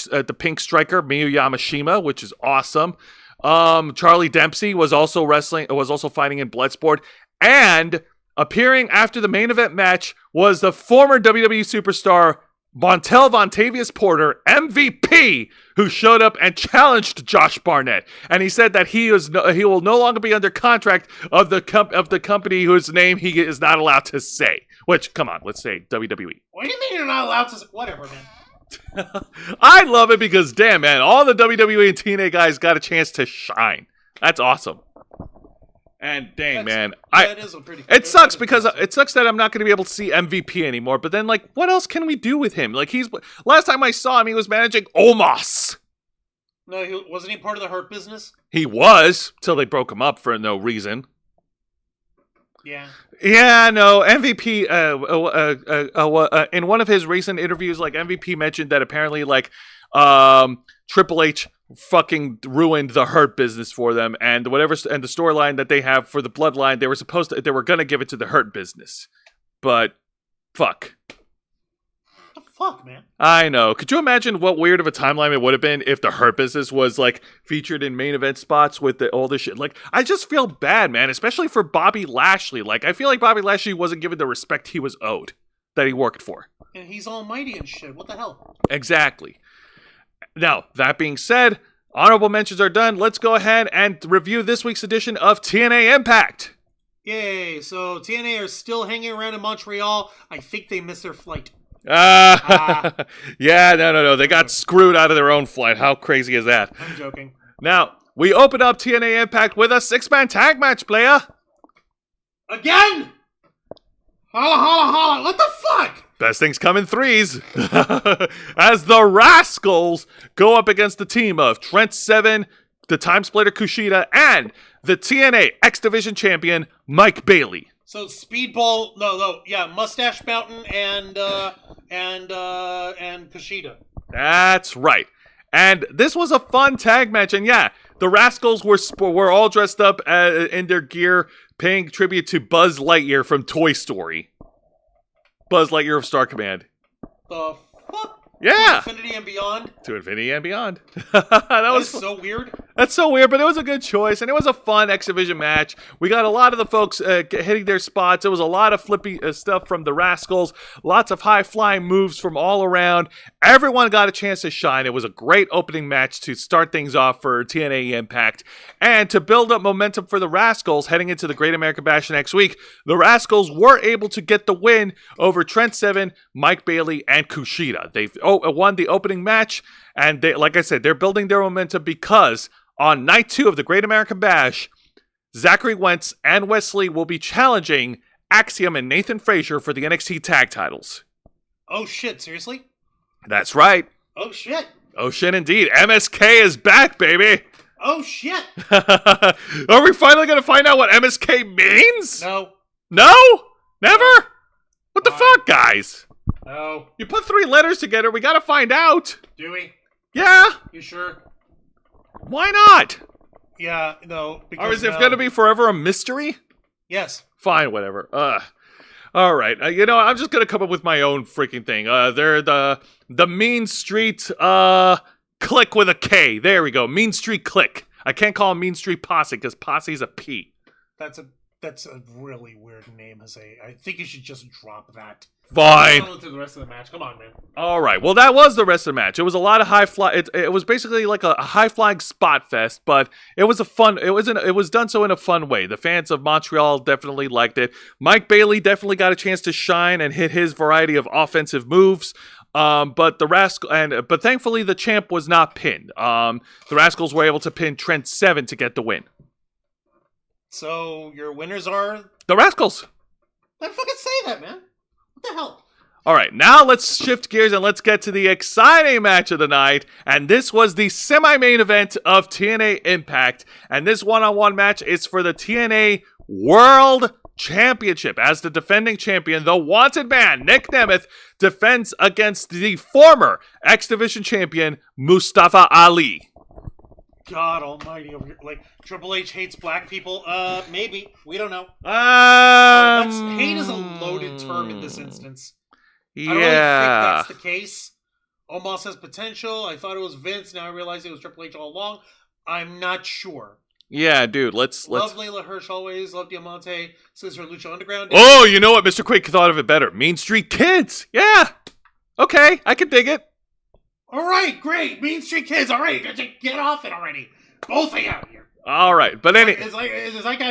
striker Miyu Yamashima, which is awesome. Charlie Dempsey was also fighting in Bloodsport, and appearing after the main event match was the former WWE superstar Montel Vontavious Porter, MVP, who showed up and challenged Josh Barnett, and he said that he will no longer be under contract of the company whose name he is not allowed to say. Which, come on, let's say WWE. What do you mean you're not allowed to say? Whatever, man. I love it because, damn, man, all the WWE and TNA guys got a chance to shine. That's awesome. And dang, man, it sucks because it sucks that I'm not going to be able to see MVP anymore. But then, like, what else can we do with him? Like, last time I saw him, he was managing Omos. No, wasn't he part of the Hurt Business? He was till they broke him up for no reason. Yeah, no, MVP, in one of his recent interviews, like, MVP mentioned that apparently, like, Triple H fucking ruined the Hurt Business for them, and the storyline that they have for the Bloodline, they were gonna give it to the Hurt Business. But, fuck. What the fuck, man? I know. Could you imagine what weird of a timeline it would have been if the Hurt Business was, like, featured in main event spots with all this shit? Like, I just feel bad, man, especially for Bobby Lashley. Like, I feel like Bobby Lashley wasn't given the respect he was owed that he worked for. And he's almighty and shit. What the hell? Exactly. Now, that being said, honorable mentions are done. Let's go ahead and review this week's edition of TNA Impact. Yay, so TNA are still hanging around in Montreal. I think they missed their flight. Yeah, no. They got screwed out of their own flight. How crazy is that? I'm joking. Now, we open up TNA Impact with a 6-man tag match, player. Again? Holla, holla, holla. What the fuck? Best things come in threes. As the Rascals go up against the team of Trent Seven, the Time Splitter Kushida, and the TNA X Division champion, Mike Bailey. So Speedball, Mustache Mountain and Kushida. That's right. And this was a fun tag match, and yeah, the Rascals were all dressed up in their gear, paying tribute to Buzz Lightyear from Toy Story. Buzz Lightyear of Star Command. The fuck? Yeah. To Infinity and Beyond? To Infinity and Beyond. that was so weird. That's so weird, but it was a good choice, and it was a fun X Division match. We got a lot of the folks hitting their spots. It was a lot of flippy stuff from the Rascals, lots of high-flying moves from all around. Everyone got a chance to shine. It was a great opening match to start things off for TNA Impact. And to build up momentum for the Rascals heading into the Great American Bash next week, the Rascals were able to get the win over Trent Seven, Mike Bailey, and Kushida. They won the opening match, and like I said, they're building their momentum because on night 2 of the Great American Bash, Zachary Wentz and Wesley will be challenging Axiom and Nathan Frazier for the NXT tag titles. Oh shit, seriously? That's right. Oh shit. Oh shit indeed. MSK is back, baby. Oh shit. Are we finally going to find out what MSK means? No. No? Never? What the fuck, guys? Oh, You put 3 letters together, we gotta find out. do we? Yeah? You sure? Why not? Yeah, no. Because Or is it gonna be forever a mystery? Yes. Fine, whatever. All right. I'm just gonna come up with my own freaking thing. They're the Mean Street Click with a K. There we go. Mean Street Click. I can't call them Mean Street Posse because Posse's a P. That's a really weird name, Jose. I think you should just drop that. Fine. Let's go to the rest of the match. Come on, man. All right. Well, that was the rest of the match. It was a lot of high fly. It was basically like a high flying spot fest, but it was a fun. It was done so in a fun way. The fans of Montreal definitely liked it. Mike Bailey definitely got a chance to shine and hit his variety of offensive moves. But thankfully the champ was not pinned. The Rascals were able to pin Trent Seven to get the win. So your winners are? The Rascals. Then fucking say that, man. What the hell? All right, now let's shift gears and let's get to the exciting match of the night. And this was the semi-main event of TNA Impact. And this one-on-one match is for the TNA World Championship. As the defending champion, the Wanted Man, Nick Nemeth, defends against the former X-Division champion, Mustafa Ali. God almighty over here. Like, Triple H hates black people? Maybe. We don't know. Hate is a loaded term in this instance. Yeah. I don't really think that's the case. Omos has potential. I thought it was Vince. Now I realize it was Triple H all along. I'm not sure. Yeah, dude, let's... Love Layla Hirsch always. Love Diamante. Says her Lucha Underground. Oh, you know what? Mr. Quick thought of it better. Mean Street Kids. Yeah. Okay, I can dig it. All right, great. Mean Street Kids. All right, get off it already. Both of you out here. All right, but anyway... It's like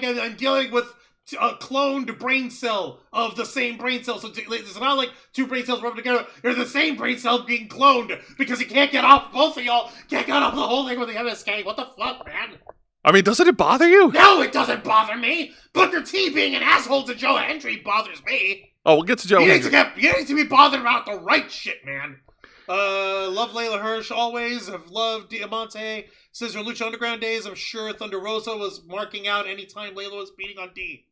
I'm dealing with a cloned brain cell of the same brain cell. So it's not like 2 brain cells rubbing together. They're the same brain cell being cloned because you can't get off. Both of y'all can't get off the whole thing with the MSK. What the fuck, man? I mean, doesn't it bother you? No, it doesn't bother me. Booker T being an asshole to Joe Hendry bothers me. Oh, we'll get to Joe Hendry. You need to be bothered about the right shit, man. Love Layla Hirsch always. Have loved Diamante. Since her Lucha Underground days, I'm sure Thunder Rosa was marking out any time Layla was beating on D.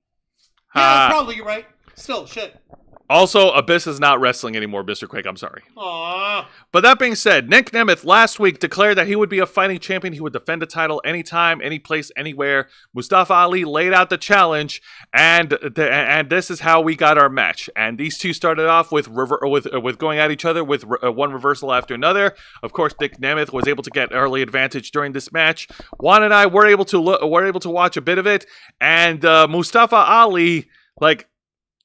Yeah, probably you're right. Still, shit. Also, Abyss is not wrestling anymore, Mr. Quake. I'm sorry. Aww. But that being said, Nick Nemeth last week declared that he would be a fighting champion. He would defend the title anytime, any place, anywhere. Mustafa Ali laid out the challenge, and this is how we got our match. And these two started off with going at each other with one reversal after another. Of course, Nick Nemeth was able to get early advantage during this match. Juan and I were able to watch a bit of it, and Mustafa Ali,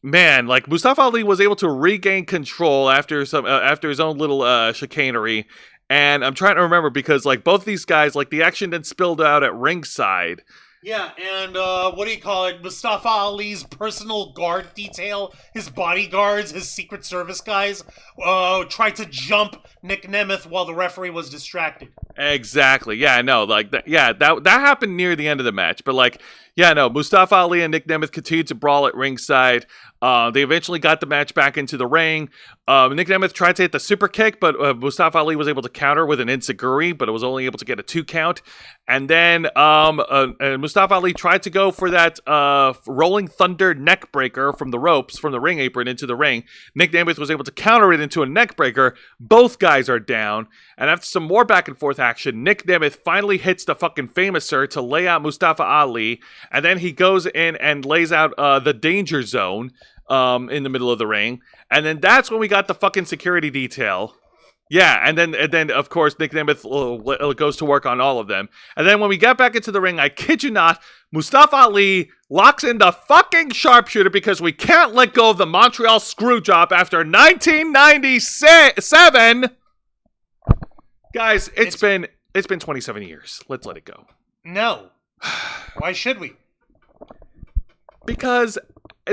Mustafa Ali was able to regain control after his own little chicanery, and I'm trying to remember because both these guys, the action then spilled out at ringside. Yeah, and what do you call it? Mustafa Ali's personal guard detail, his bodyguards, his Secret Service guys, tried to jump Nick Nemeth while the referee was distracted. Exactly. Yeah, no, that happened near the end of the match, but Mustafa Ali and Nick Nemeth continued to brawl at ringside. They eventually got the match back into the ring. Nick Nemeth tried to hit the super kick, but Mustafa Ali was able to counter with an enziguri, but it was only able to get a 2 count. And then Mustafa Ali tried to go for that rolling thunder neck breaker from the ropes, from the ring apron into the ring. Nick Nemeth was able to counter it into a neck breaker. Both guys are down. And after some more back and forth action, Nick Nemeth finally hits the fucking famouser to lay out Mustafa Ali. And then he goes in and lays out the danger zone in the middle of the ring. And then that's when we got the fucking security detail. Yeah, and then of course Nick Nemeth goes to work on all of them. And then when we get back into the ring, I kid you not, Mustafa Ali locks in the fucking sharpshooter because we can't let go of the Montreal Screwjob after 1997. Guys, it's been 27 years. Let's let it go. No. Why should we? Because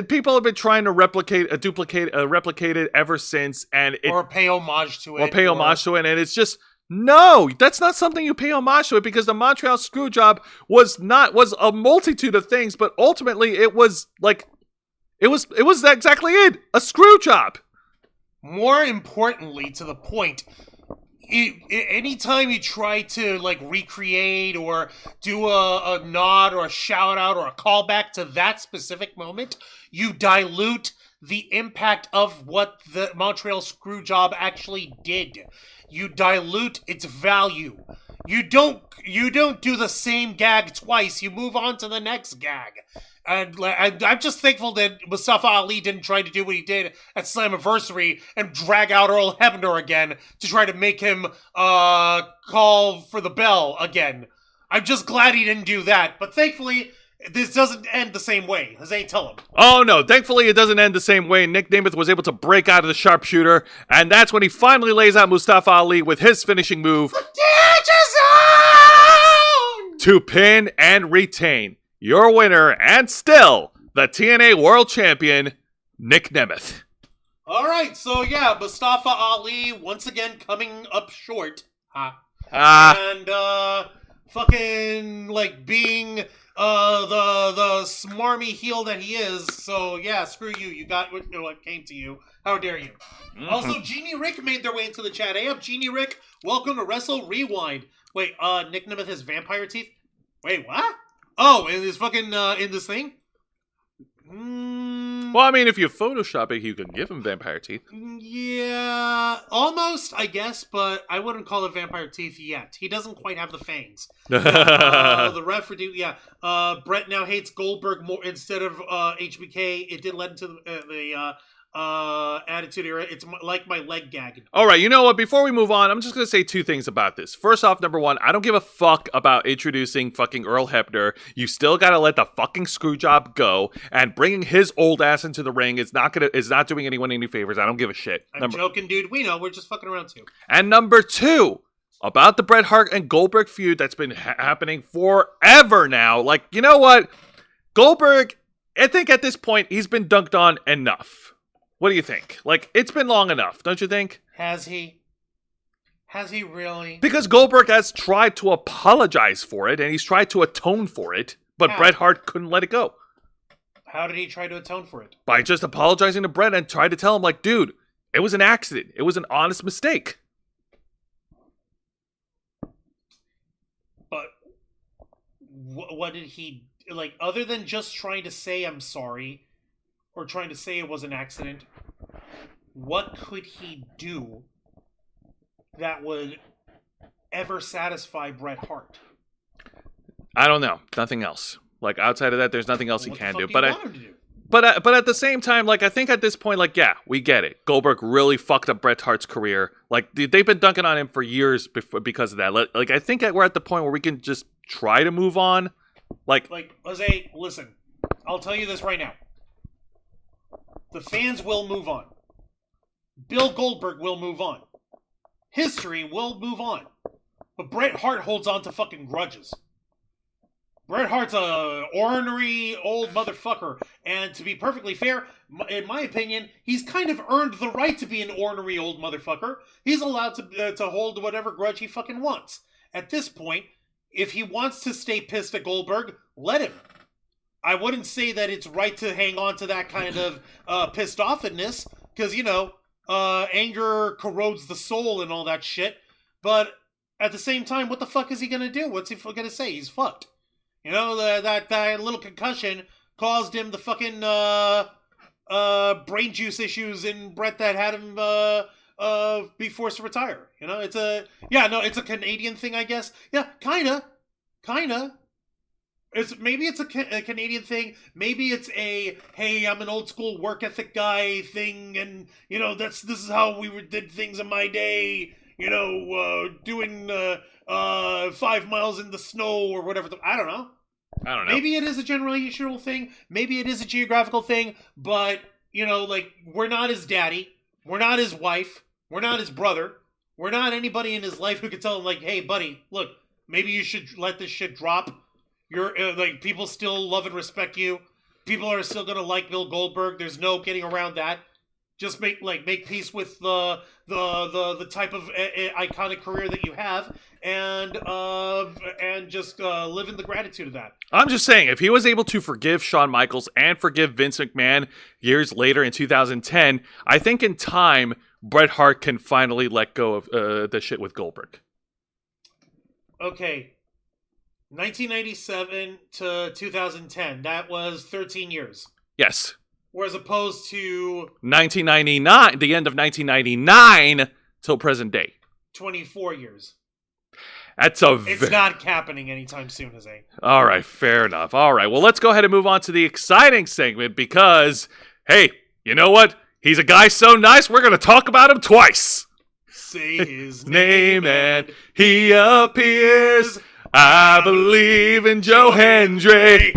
people have been trying to replicate it ever since, or pay homage to it, and it's just no. That's not something you pay homage to it because the Montreal Screwjob was a multitude of things, but ultimately it was exactly it, a screw job. More importantly, to the point, anytime you try to like recreate or do a nod or a shout out or a callback to that specific moment, you dilute the impact of what the Montreal Screwjob actually did. You dilute its value. You don't do the same gag twice. You move on to the next gag. And I'm just thankful that Mustafa Ali didn't try to do what he did at Slammiversary and drag out Earl Hebner again to try to make him call for the bell again. I'm just glad he didn't do that. But thankfully, this doesn't end the same way. Jose, tell him. Oh no, thankfully it doesn't end the same way. Nick Nemeth was able to break out of the sharpshooter, and that's when he finally lays out Mustafa Ali with his finishing move to pin and retain your winner and still the TNA World Champion, Nick Nemeth. All right, so yeah, Mustafa Ali once again coming up short. And fucking like being the smarmy heel that he is. So yeah, screw you. You got what came to you. How dare you? Mm-hmm. Also, Jeannie Rick made their way into the chat. Hey up, Jeannie Rick. Welcome to Wrestle Rewind. Wait, Nick Nemeth has vampire teeth? Wait, what? Oh, in this fucking in this thing? Well, I mean, if you Photoshop it, you can give him vampire teeth. Yeah, almost, I guess, but I wouldn't call it vampire teeth yet. He doesn't quite have the fangs. The ref Brett now hates Goldberg more instead of HBK. It did lead into the Attitude Era. It's like my leg gag. All right, you know what? Before we move on, I'm just going to say two things about this. First off, number one, I don't give a fuck about introducing fucking Earl Hebner. You still got to let the fucking screw job go, and bringing his old ass into the ring is not doing anyone any favors. I don't give a shit. I'm joking, dude. We know. We're just fucking around too. And number two, about the Bret Hart and Goldberg feud that's been happening forever now. Like, you know what? Goldberg, I think at this point, he's been dunked on enough. What do you think? Like, it's been long enough, don't you think? Has he? Has he really? Because Goldberg has tried to apologize for it, and he's tried to atone for it, but Bret Hart couldn't let it go. How did he try to atone for it? By just apologizing to Bret and tried to tell him, like, dude, it was an accident. It was an honest mistake. But what did he, like, other than just trying to say I'm sorry, or trying to say it was an accident, what could he do that would ever satisfy Bret Hart? I don't know. Nothing else. Like, outside of that, there's nothing else he can do. But But at the same time, like, I think at this point, like, yeah, we get it. Goldberg really fucked up Bret Hart's career. Like, they've been dunking on him for years because of that. Like, I think we're at the point where we can just try to move on. Like, Jose, listen, I'll tell you this right now. The fans will move on. Bill Goldberg will move on. History will move on. But Bret Hart holds on to fucking grudges. Bret Hart's a ornery old motherfucker. And to be perfectly fair, in my opinion, he's kind of earned the right to be an ornery old motherfucker. He's allowed to hold whatever grudge he fucking wants. At this point, if he wants to stay pissed at Goldberg, let him. I wouldn't say that it's right to hang on to that kind of pissed offness, because, you know, anger corrodes the soul and all that shit. But at the same time, what the fuck is he going to do? What's he going to say? He's fucked. You know, that little concussion caused him the fucking brain juice issues in Bret that had him be forced to retire. You know, it's a Canadian thing, I guess. Yeah, kinda. Maybe it's a Canadian thing. Maybe it's a, hey, I'm an old school work ethic guy thing, and, you know, this is how we did things in my day. You know, doing 5 miles in the snow or whatever. I don't know. Maybe it is a generational thing. Maybe it is a geographical thing. But, you know, like, we're not his daddy. We're not his wife. We're not his brother. We're not anybody in his life who could tell him, like, hey, buddy, look, maybe you should let this shit drop. You're like, people still love and respect you. People are still gonna like Bill Goldberg. There's no getting around that. Just make peace with the type of iconic career that you have, and just live in the gratitude of that. I'm just saying, if he was able to forgive Shawn Michaels and forgive Vince McMahon years later in 2010, I think in time Bret Hart can finally let go of the shit with Goldberg. Okay. 1997 to 2010. That was 13 years. Yes. Whereas opposed to 1999, the end of 1999 till present day. 24 years. It's not happening anytime soon, Jose. All right, fair enough. All right, well, let's go ahead and move on to the exciting segment because, hey, you know what? He's a guy so nice, we're going to talk about him twice. Say his name and he appears. I believe in Joe Hendry.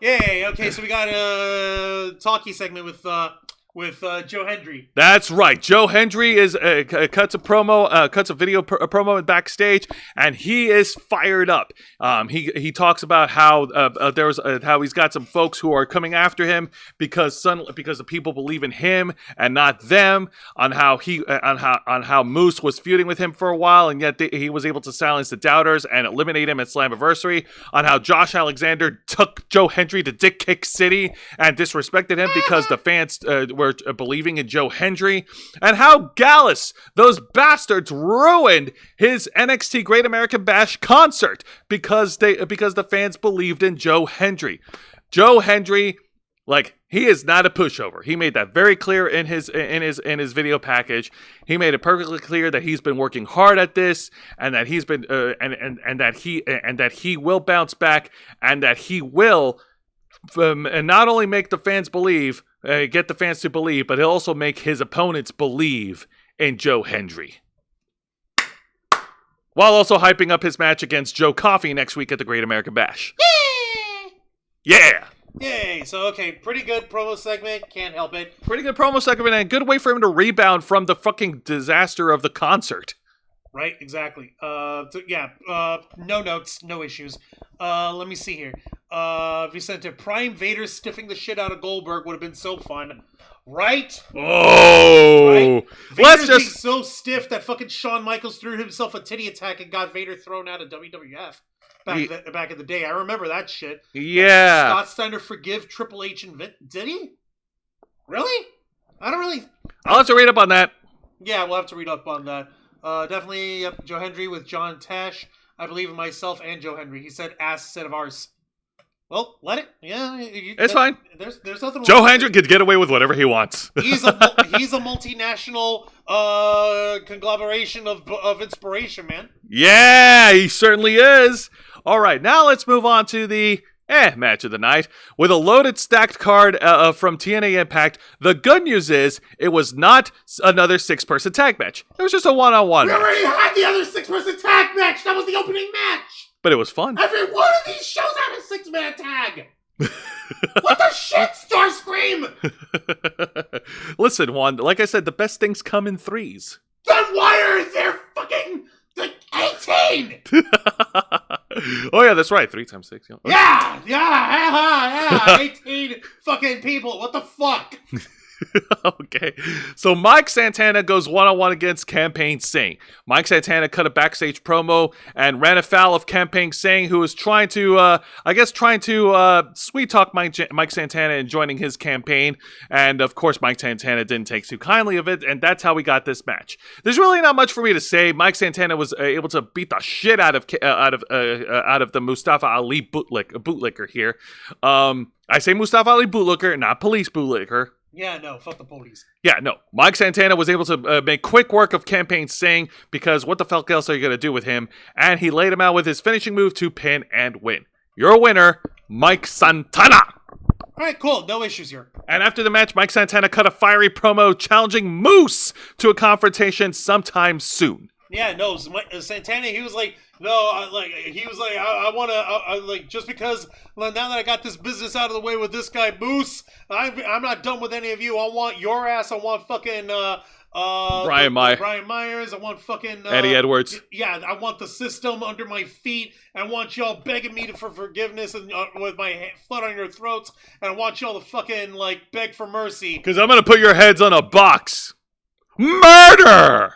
Yay! Okay, so we got a talkie segment with Joe Hendry. That's right. Joe Hendry is cuts a video promo backstage, and he is fired up. He talks about how how he's got some folks who are coming after him because the people believe in him and not them. On how Moose was feuding with him for a while, and yet he was able to silence the doubters and eliminate him at Slammiversary. On how Josh Alexander took Joe Hendry to Dick Kick City and disrespected him because the fans were believing in Joe Hendry, and how Gallus, those bastards, ruined his NXT Great American Bash concert because the fans believed in Joe Hendry. Joe Hendry, he is not a pushover. He made that very clear in his video package. He made it perfectly clear that he's been working hard at this, and that he's been and that he will bounce back, and that he will and not only make the fans believe. Get the fans to believe, but he'll also make his opponents believe in Joe Hendry. While also hyping up his match against Joe Coffey next week at the Great American Bash. Yeah! Yay! So, okay, pretty good promo segment. Can't help it. Pretty good promo segment, and a good way for him to rebound from the fucking disaster of the concert. Right, exactly. No notes, no issues. Let me see here. Vicente, Prime Vader stiffing the shit out of Goldberg would have been so fun. Right? Oh! Right? Let's Vader's being so stiff that fucking Shawn Michaels threw himself a titty attack and got Vader thrown out of WWF back in the day. I remember that shit. Yeah. Scott Steiner forgive Triple H and Vince. Did he? Really? I'll have to read up on that. Yeah, we'll have to read up on that. Definitely, yep, Joe Hendry with John Tash. I believe in myself and Joe Hendry. He said ass instead of arse. Well, let it. Yeah, it's fine. There's nothing. Joe Hendry could get away with whatever he wants. He's a multinational conglomeration of inspiration, man. Yeah, he certainly is. All right, now let's move on to the match of the night with a loaded stacked card from TNA Impact. The good news is it was not another 6-person tag match. It was just a one-on-one. We already had the other 6-person tag match. That was the opening match. But it was fun. Every one of these shows had a 6-man tag. What the shit, Starscream? Listen, Juan, like I said, the best things come in threes. Then why are there fucking 18? Oh yeah, that's right. 3 times 6. Yeah. Yeah. 18 fucking people. What the fuck? Okay, so Mike Santana goes one-on-one against Campaign Singh. Mike Santana cut a backstage promo and ran afoul of Campaign Singh, who was trying to sweet talk Mike Santana in joining his campaign. And of course, Mike Santana didn't take too kindly of it, and that's how we got this match. There's really not much for me to say. Mike Santana was able to beat the shit out of the Mustafa Ali bootlicker here. I say Mustafa Ali bootlicker, not police bootlicker. Yeah, no, fuck the police. Yeah, no. Mike Santana was able to make quick work of Campaign Singh because what the fuck else are you going to do with him? And he laid him out with his finishing move to pin and win. Your winner, Mike Santana. All right, cool. No issues here. And after the match, Mike Santana cut a fiery promo challenging Moose to a confrontation sometime soon. Yeah, no, Santana, he was like, I want to, just because now that I got this business out of the way with this guy, Moose, I'm not done with any of you. I want your ass. I want fucking, Brian Myers. I want fucking, Eddie Edwards. Yeah, I want the system under my feet. I want y'all begging me for forgiveness and with my foot on your throats. And I want y'all to fucking, beg for mercy. Because I'm going to put your heads on a box. Murder!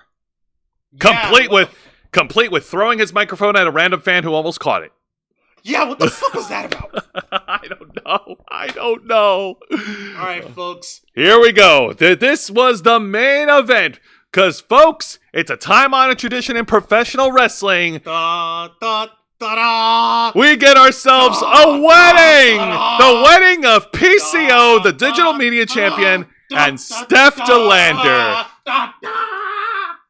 Yeah, Complete with throwing his microphone at a random fan who almost caught it. Yeah, what the fuck was that about? I don't know. All right, folks. Here we go. This was the main event. Because, folks, it's a time-honored tradition in professional wrestling. Da, da, da, da. We get ourselves a wedding! The wedding of PCO, the digital media champion, and Steph DeLander.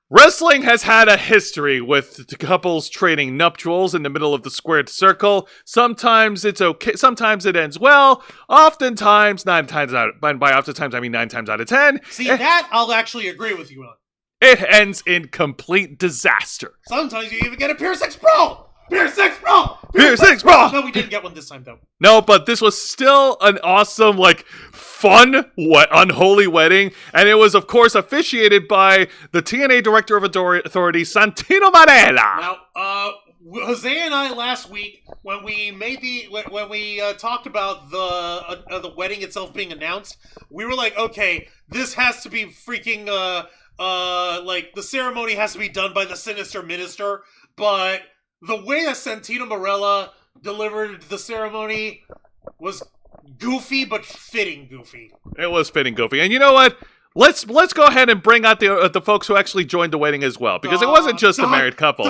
Wrestling has had a history with the couples trading nuptials in the middle of the squared circle. Sometimes it's okay. Sometimes it ends well. Oftentimes, 9 times out. And by oftentimes, I mean 9 times out of 10. See, that I'll actually agree with you on. It ends in complete disaster. Sometimes you even get a Pier 6 Brawl! Pier 6 Brawl! Pier 6 Brawl! No, we didn't get one this time, though. No, but this was still an awesome, fun, unholy wedding. And it was, of course, officiated by the TNA Director of Authority, Santino Marella. Now, Jose and I last week, when we talked about the wedding itself being announced, we were like, okay, this has to be freaking, the ceremony has to be done by the Sinister Minister, but the way that Santino Marella delivered the ceremony was goofy, but fitting goofy. It was fitting goofy. And you know what? Let's go ahead and bring out the folks who actually joined the wedding as well, because it wasn't just a married couple.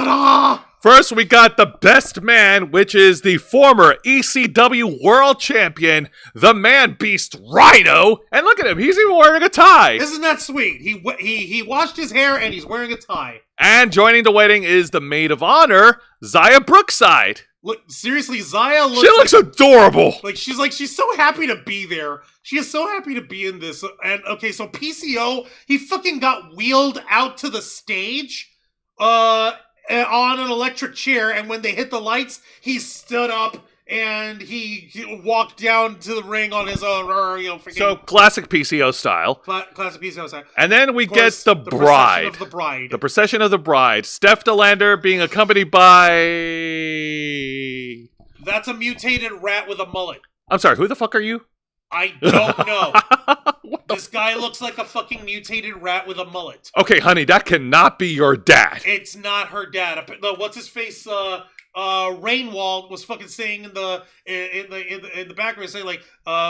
First, we got the best man, which is the former ECW World Champion, the Man Beast Rhino, and look at him, he's even wearing a tie. Isn't that sweet? He washed his hair and he's wearing a tie. And joining the wedding is the maid of honor, Zaya Brookside. Look, seriously, Zaya looks. She looks adorable. She's so happy to be there. She is so happy to be in this. And okay, so PCO, he fucking got wheeled out to the stage, on an electric chair, and when they hit the lights, he stood up and he walked down to the ring on his own. Freaking. So classic PCO style. Classic PCO style. And then we get the bride. Procession of the bride. The procession of the bride. Steph DeLander being accompanied by. That's a mutated rat with a mullet. I'm sorry, who the fuck are you? I don't know. This guy looks like a fucking mutated rat with a mullet. Okay, honey, that cannot be your dad. It's not her dad. What's his face? Rainwald was fucking saying in the background, saying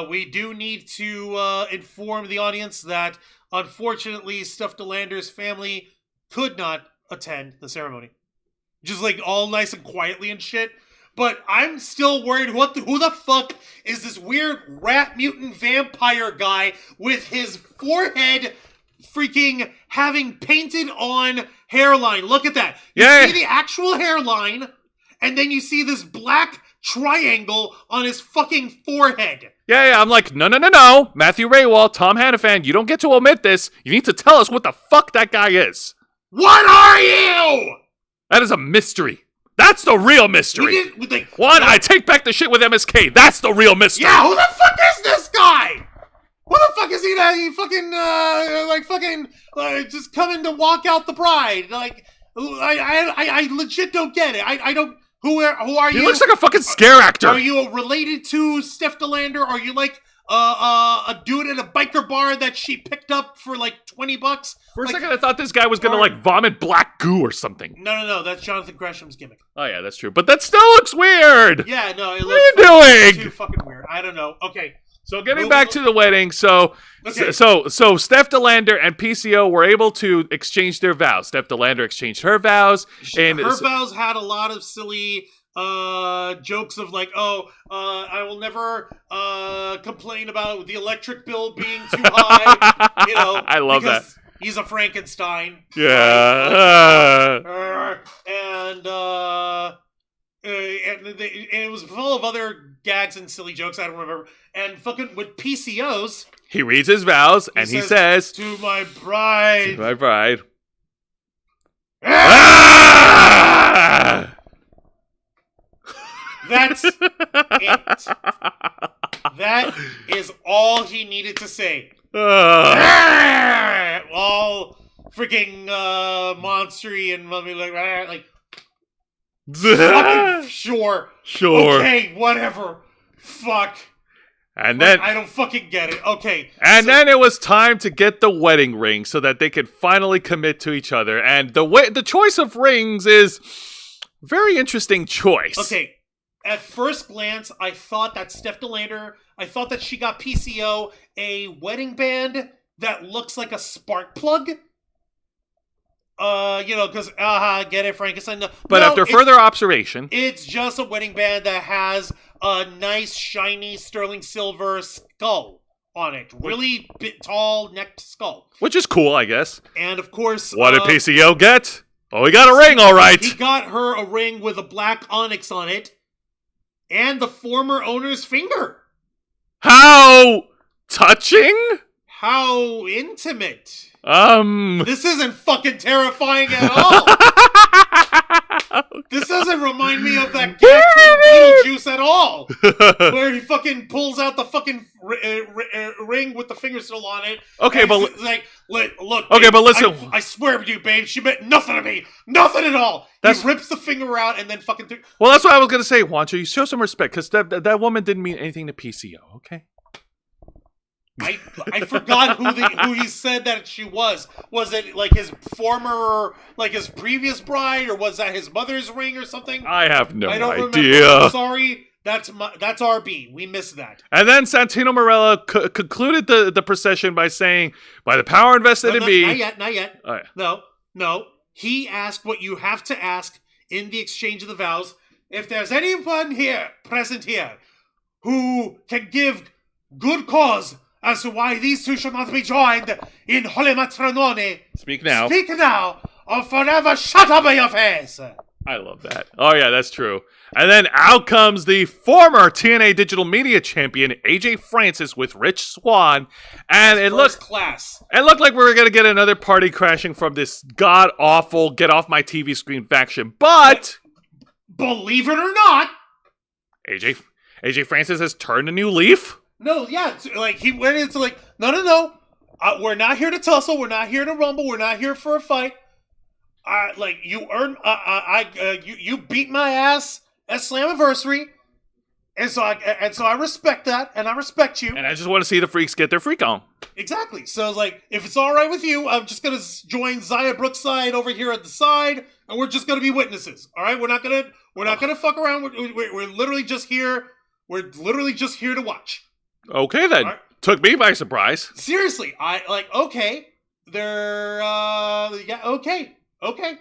we do need to inform the audience that unfortunately, Steph DeLander's family could not attend the ceremony. Just all nice and quietly and shit. But I'm still worried, who the fuck is this weird rat mutant vampire guy with his forehead freaking having painted on hairline? Look at that. You see the actual hairline, and then you see this black triangle on his fucking forehead. Yeah, I'm like, no. Matthew Raywall, Tom Hannafan, you don't get to omit this. You need to tell us what the fuck that guy is. What are you? That is a mystery. That's the real mystery. I take back the shit with MSK. That's the real mystery. Yeah, who the fuck is this guy? Who the fuck is he that he fucking just coming to walk out the bride? I legit don't get it. I don't. Who are you? He looks like a fucking scare actor. Are you related to Steph DeLander? Are you a dude at a biker bar that she picked up for $20? For a second, I thought this guy was gonna vomit black goo or something. No, that's Jonathan Gresham's gimmick. Oh yeah, that's true. But that still looks weird. Yeah, no, it looks. What are you doing? Too fucking weird. I don't know. Okay. So getting back to the wedding, so Steph DeLander and PCO were able to exchange their vows. Steph DeLander exchanged her vows, and her vows had a lot of silly jokes of I will never complain about the electric bill being too high. I love that. He's a Frankenstein. Yeah. And it was full of other gags and silly jokes. I don't remember. And fucking with PCOs, he reads his vows and he says, "To my bride." To my bride. That's it. That is all he needed to say. All freaking monstery and fucking sure. Okay, whatever. Fuck. And then I don't fucking get it. Okay. And then it was time to get the wedding ring so that they could finally commit to each other. And the choice of rings is a very interesting choice. Okay. At first glance, I thought that Steph DeLander, I thought that she got PCO a wedding band that looks like a spark plug. Because, get it, Frankenstein. But no, after further observation... It's just a wedding band that has a nice, shiny, sterling silver skull on it. Really tall, necked skull. Which is cool, I guess. And, of course... What did PCO get? Oh, he got a ring, all right. He got her a ring with a black onyx on it. And the former owner's finger. How touching? How intimate. This isn't fucking terrifying at all. This doesn't remind me of that gag from Beetlejuice at all. Where he fucking pulls out the fucking ring with the finger still on it. Okay, but... Look, okay, babe, but listen... I swear to you, babe, she meant nothing to me. Nothing at all. He rips the finger out and then fucking... Well, that's what I was going to say, Juancho. You show some respect, because that woman didn't mean anything to PCO, okay? I forgot who he said that she was. Was it like his former, like his previous bride, or was that his mother's ring or something? I have no idea. I don't remember. I'm sorry, that's RB. We missed that. And then Santino Marella concluded the procession by saying, "By the power invested in me." Not yet. Oh, yeah. No. He asked what you have to ask in the exchange of the vows. If there's anyone present here, who can give good cause as to why these two should not be joined in holy matrimony. Speak now. Speak now, or forever shut up in your face. I love that. Oh, yeah, that's true. And then out comes the former TNA Digital Media Champion, AJ Francis, with Rich Swann. And it looked like we were going to get another party crashing from this god-awful get-off-my-TV screen faction. But believe it or not, AJ Francis has turned a new leaf. No, yeah, like he went into like, no. We're not here to tussle. We're not here to rumble. We're not here for a fight. Like you earned, you beat my ass at Slammiversary, and so I respect that, and I respect you. And I just want to see the freaks get their freak on. Exactly. So it's like, if it's all right with you, I'm just gonna join Zaya Brookside over here at the side, and we're just gonna be witnesses. All right, we're not gonna fuck around. We're literally just here. We're literally just here to watch. Okay, then. Right. Took me by surprise. Seriously, okay. Okay.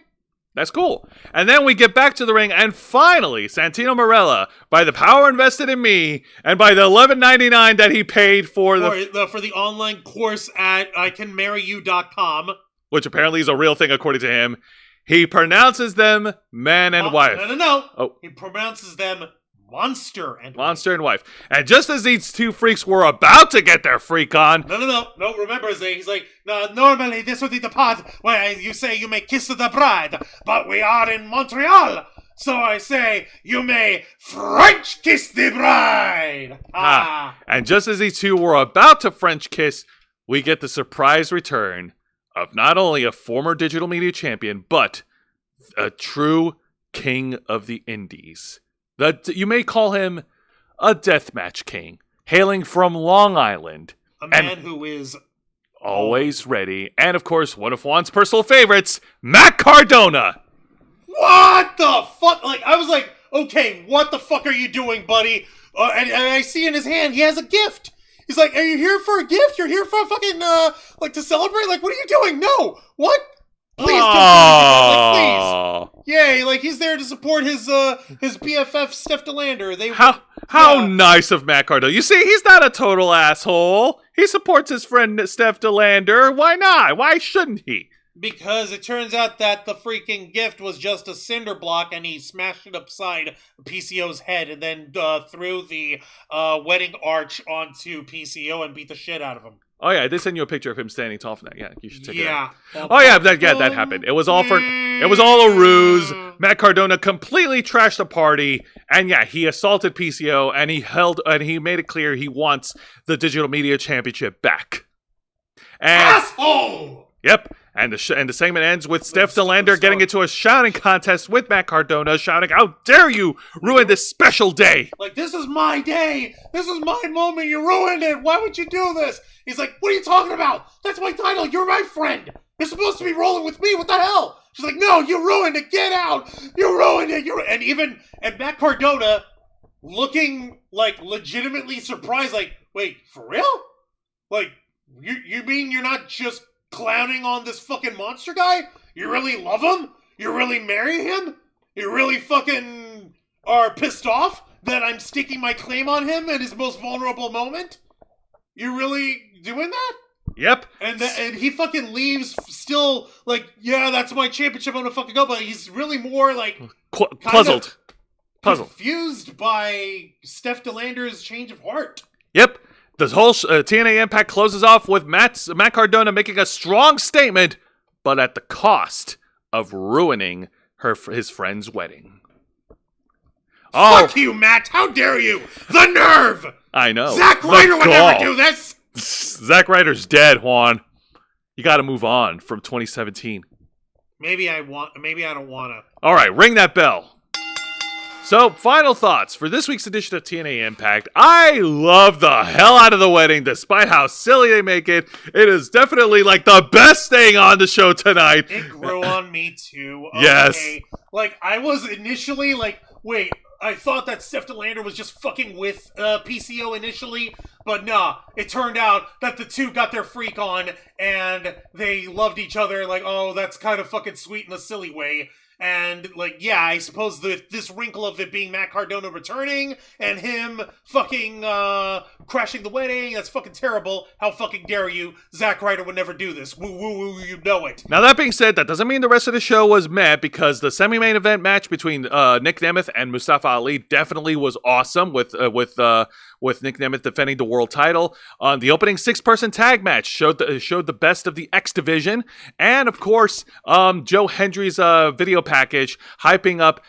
That's cool. And then we get back to the ring, and finally, Santino Marella, by the power invested in me, and by the $11.99 that he paid for the online course at icanmarryyou.com, which apparently is a real thing according to him, he pronounces them man and wife. No. Oh. He pronounces them Monster and wife. And just as these two freaks were about to get their freak on... No, remember, he's like, no, normally this would be the part where you say you may kiss the bride, but we are in Montreal, so I say you may French kiss the bride. And just as these two were about to French kiss, we get the surprise return of not only a former digital media champion, but a true king of the indies. You may call him a deathmatch king, hailing from Long Island. A man who is always ready. And, of course, one of Juan's personal favorites, Matt Cardona. What the fuck? Like, I was like, okay, what the fuck are you doing, buddy? And I see in his hand, he has a gift. He's like, are you here for a gift? You're here for a fucking, like, to celebrate? Like, what are you doing? No. What? Please don't do anything. Like, please. Yay, like he's there to support his BFF Steph DeLander. How nice of Matt Cardona. You see, he's not a total asshole. He supports his friend Steph DeLander. Why not? Why shouldn't he? Because it turns out that the freaking gift was just a cinder block, and he smashed it upside PCO's head, and then threw the wedding arch onto PCO and beat the shit out of him. Oh yeah, I did send you a picture of him standing tall from that. Yeah, you should check it out. That happened. It was all a ruse. Matt Cardona completely trashed the party, and yeah, he assaulted PCO, and he made it clear he wants the Digital Media Championship back. Asshole! Yep. And the segment ends with Steph DeLander getting into a shouting contest with Matt Cardona, shouting, "How dare you ruin this special day!" Like, this is my day! This is my moment! You ruined it! Why would you do this? He's like, what are you talking about? That's my title! You're my friend! You're supposed to be rolling with me! What the hell? She's like, no, you ruined it! Get out! You ruined it! And Matt Cardona looking like legitimately surprised, like, wait, for real? Like, you mean you're not just clowning on this fucking monster guy? You really love him? You really marry him? You really fucking are pissed off that I'm staking my claim on him at his most vulnerable moment? You really doing that? Yep. And he fucking leaves still like, yeah, that's my championship, I'm gonna fucking go. But he's really more like Puzzled. confused by Steph DeLander's change of heart. Yep. The whole TNA Impact closes off with Matt Cardona making a strong statement, but at the cost of ruining his friend's wedding. Oh, Fuck you, Matt! How dare you? The nerve! I know. Zack Ryder would never do this! Zack Ryder's dead, Juan. You gotta move on from 2017. Maybe I don't wanna. Alright, ring that bell. So, final thoughts for this week's edition of TNA Impact. I love the hell out of the wedding, despite how silly they make it. It is definitely like the best thing on the show tonight. It grew on me too. Okay. Yes. Like, I was initially like, wait, I thought that Steph DeLander was just fucking with PCO initially, but nah, it turned out that the two got their freak on and they loved each other. Like, oh, that's kind of fucking sweet in a silly way. And, like, yeah, I suppose this wrinkle of it being Matt Cardona returning and him fucking crashing the wedding, that's fucking terrible. How fucking dare you? Zack Ryder would never do this. Woo, woo, woo, you know it. Now, that being said, that doesn't mean the rest of the show was meh, because the semi-main event match between Nick Nemeth and Mustafa Ali definitely was awesome, with Nick Nemeth defending the world title. The opening 6-person tag match showed the best of the X Division, and of course, Joe Hendry's video package hyping up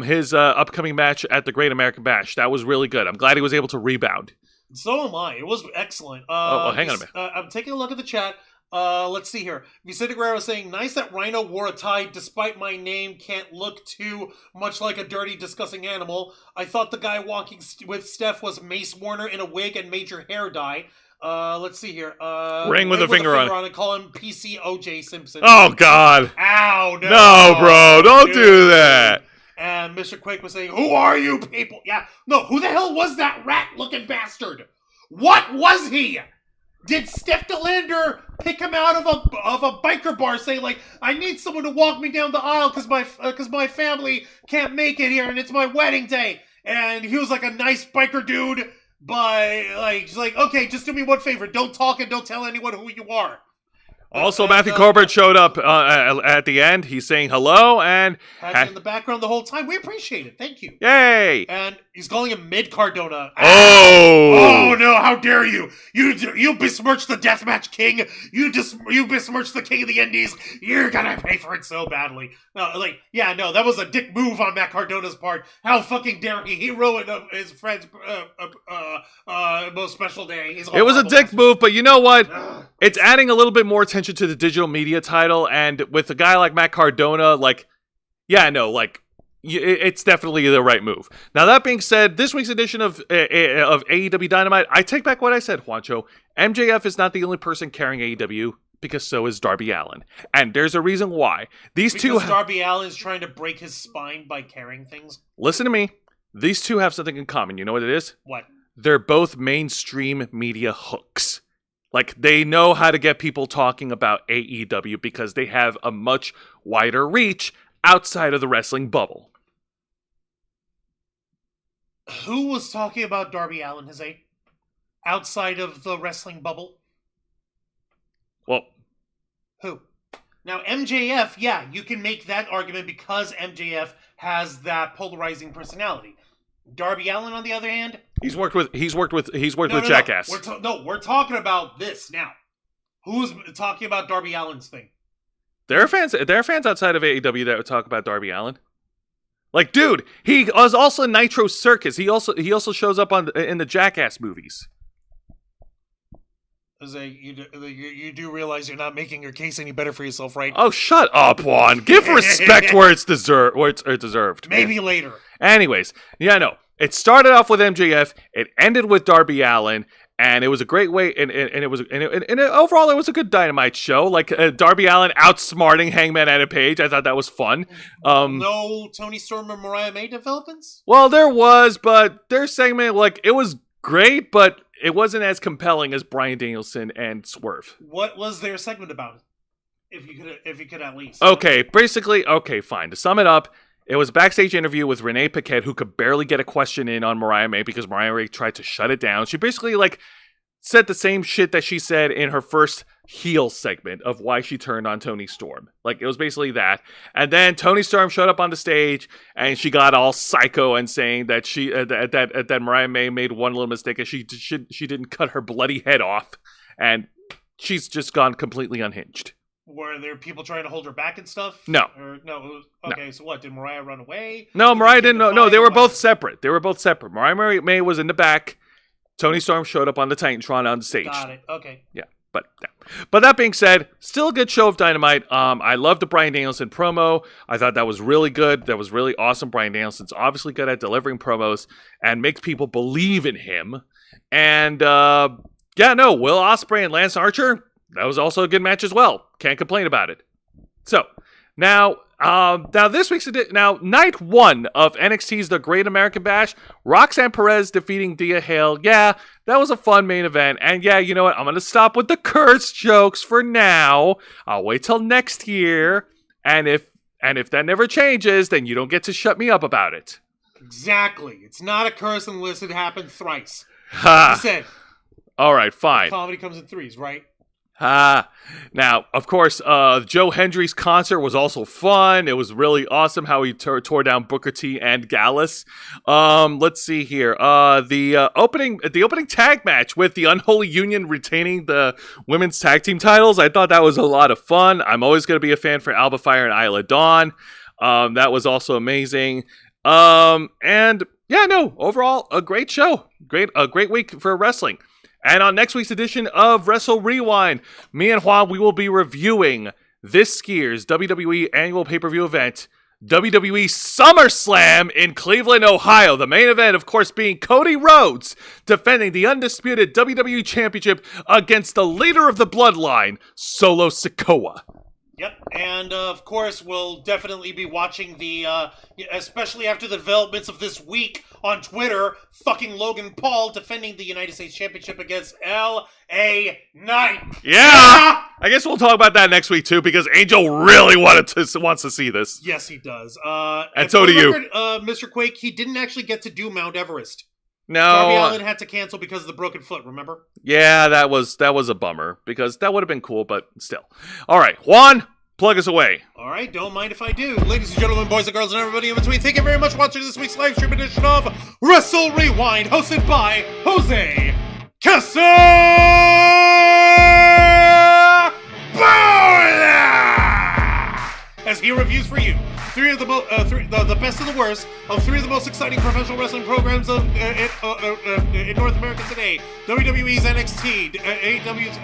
his upcoming match at the Great American Bash. That was really good. I'm glad he was able to rebound. So am I. It was excellent. Hang on a minute. I'm taking a look at the chat. Let's see here. Vicente Guerrero saying, nice that Rhino wore a tie despite my name can't look too much like a dirty, disgusting animal. I thought the guy walking with Steph was Mace Warner in a wig and major hair dye. Let's see here. Ring with a finger on it. Call him PC OJ Simpson. Oh, God. Ow, no. No, bro. Don't do that. And Mr. Quake was saying, who are you people? Yeah. No, who the hell was that rat-looking bastard? What was he? Did Steph DeLander pick him out of a biker bar, say like, I need someone to walk me down the aisle because my family can't make it here and it's my wedding day? And he was like a nice biker dude, but like, he's like, okay, just do me one favor, don't talk and don't tell anyone who you are. Also, Matthew Corbett showed up at the end. He's saying hello and had in the background the whole time. We appreciate it. Thank you. Yay! And he's calling him Mid Cardona. Oh no! How dare you? You besmirch the Deathmatch King. You besmirch the King of the Indies. You're gonna pay for it so badly. No, that was a dick move on Matt Cardona's part. How fucking dare he? He ruined his friend's most special day. It was a dick move, but you know what? It's adding a little bit more attention to the digital media title, and with a guy like Matt Cardona, it's definitely the right move. Now, that being said, this week's edition of AEW Dynamite, I take back what I said, Juancho. MJF is not the only person carrying AEW, because so is Darby Allin. And there's a reason why. Darby Allin is trying to break his spine by carrying things? Listen to me. These two have something in common. You know what it is? What? They're both mainstream media hooks. Like, they know how to get people talking about AEW because they have a much wider reach outside of the wrestling bubble. Who was talking about Darby Allin, outside of the wrestling bubble? Well, who? Now, MJF, yeah, you can make that argument because MJF has that polarizing personality. Darby Allin, on the other hand, he's worked with Jackass. We're talking about this now. Who's talking about Darby Allin's thing? There are fans outside of AEW that would talk about Darby Allin. Like, dude, he was also in Nitro Circus. He also shows up in the Jackass movies. You do realize you're not making your case any better for yourself, right? Oh, shut up, Juan. Give respect where it's deserved. Maybe later. Anyways, yeah, no. It started off with MJF, it ended with Darby Allin, And it was a great way, and overall it was a good Dynamite show. Like Darby Allin outsmarting Hangman Adam Page, I thought that was fun. No Tony Storm or Mariah May developments? Well, there was, but their segment, like, it was great, but it wasn't as compelling as Bryan Danielson and Swerve. What was their segment about? If you could at least. Okay, basically, fine. To sum it up, it was a backstage interview with Renee Paquette, who could barely get a question in on Mariah May because Mariah May tried to shut it down. She basically, like, said the same shit that she said in her first heel segment of why she turned on Tony Storm. Like, it was basically that. And then Tony Storm showed up on the stage, and she got all psycho and saying that she that Mariah May made one little mistake, and she didn't cut her bloody head off, and she's just gone completely unhinged. Were there people trying to hold her back and stuff? No. Okay, so what? Did Mariah run away? No, Mariah didn't. No, they were both separate. Mariah May was in the back. Tony Storm showed up on the Titantron on the stage. Got it. Okay. Yeah, but that being said, still a good show of Dynamite. I loved the Bryan Danielson promo. I thought that was really good. That was really awesome. Bryan Danielson's obviously good at delivering promos and makes people believe in him. And Will Ospreay and Lance Archer, that was also a good match as well. Can't complain about it. So, now this week's night 1 of NXT's The Great American Bash, Roxanne Perez defeating Thea Hale. Yeah, that was a fun main event. And yeah, you know what? I'm going to stop with the curse jokes for now. I'll wait till next year. And if that never changes, then you don't get to shut me up about it. Exactly. It's not a curse unless it happened thrice. Ha. Like you said. All right, fine. Comedy comes in threes, right? Now, of course, Joe Hendry's concert was also fun. It was really awesome how he tore down Booker T and Gallus. Let's see here. The opening tag match with the Unholy Union retaining the women's tag team titles. I thought that was a lot of fun. I'm always going to be a fan for Alba Fire and Isla Dawn. That was also amazing. Overall, a great show. A great week for wrestling. And on next week's edition of Wrestle Rewind, me and Juan, we will be reviewing this skiers WWE annual pay-per-view event, WWE SummerSlam in Cleveland, Ohio. The main event, of course, being Cody Rhodes defending the undisputed WWE Championship against the leader of the Bloodline, Solo Sikoa. Yep, and of course, we'll definitely be watching especially after the developments of this week on Twitter, fucking Logan Paul defending the United States Championship against L.A. Knight. Yeah! I guess we'll talk about that next week, too, because Angel really wants to see this. Yes, he does. And so do you. Mr. Quake, he didn't actually get to do Mount Everest. No. Darby Allin had to cancel because of the broken foot, remember? Yeah, that was a bummer, because that would have been cool, but still. All right, Juan, plug us away. All right, don't mind if I do. Ladies and gentlemen, boys and girls, and everybody in between, thank you very much for watching this week's live stream edition of Wrestle Rewind, hosted by Jose Casabola, as he reviews for you the best and the worst of 3 of the most exciting professional wrestling programs in North America today: WWE's NXT, AEW's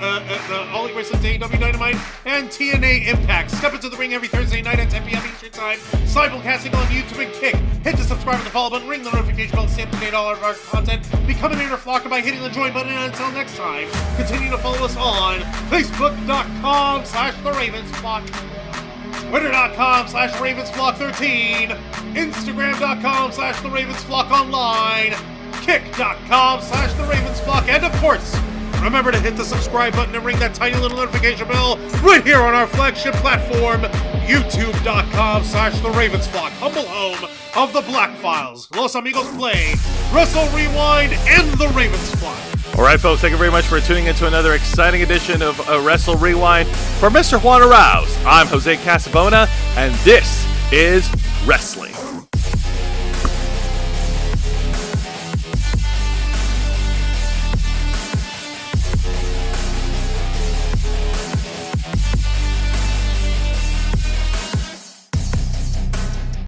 All Elite Wrestling's AEW Dynamite, and TNA Impact. Step into the ring every Thursday night at 10 p.m. Eastern Time. Simulcasting on YouTube and Kick. Hit the subscribe and the follow button. Ring the notification bell to stay up to date all of our content. Become an inner flocker by hitting the join button. And until next time, continue to follow us on Facebook.com/TheRavensFlock. Twitter.com/RavensFlock13, Instagram.com/TheRavensFlockOnline, Kick.com/TheRavensFlock, and of course, remember to hit the subscribe button and ring that tiny little notification bell right here on our flagship platform, YouTube.com/TheRavensFlock, humble home of the Black Files, Los Amigos Play, Wrestle Rewind, and The Ravensflock. All right, folks, thank you very much for tuning into another exciting edition of Wrestle Rewind. For Mr. Juan Arouse, I'm Jose Casabona, and this is Wrestling.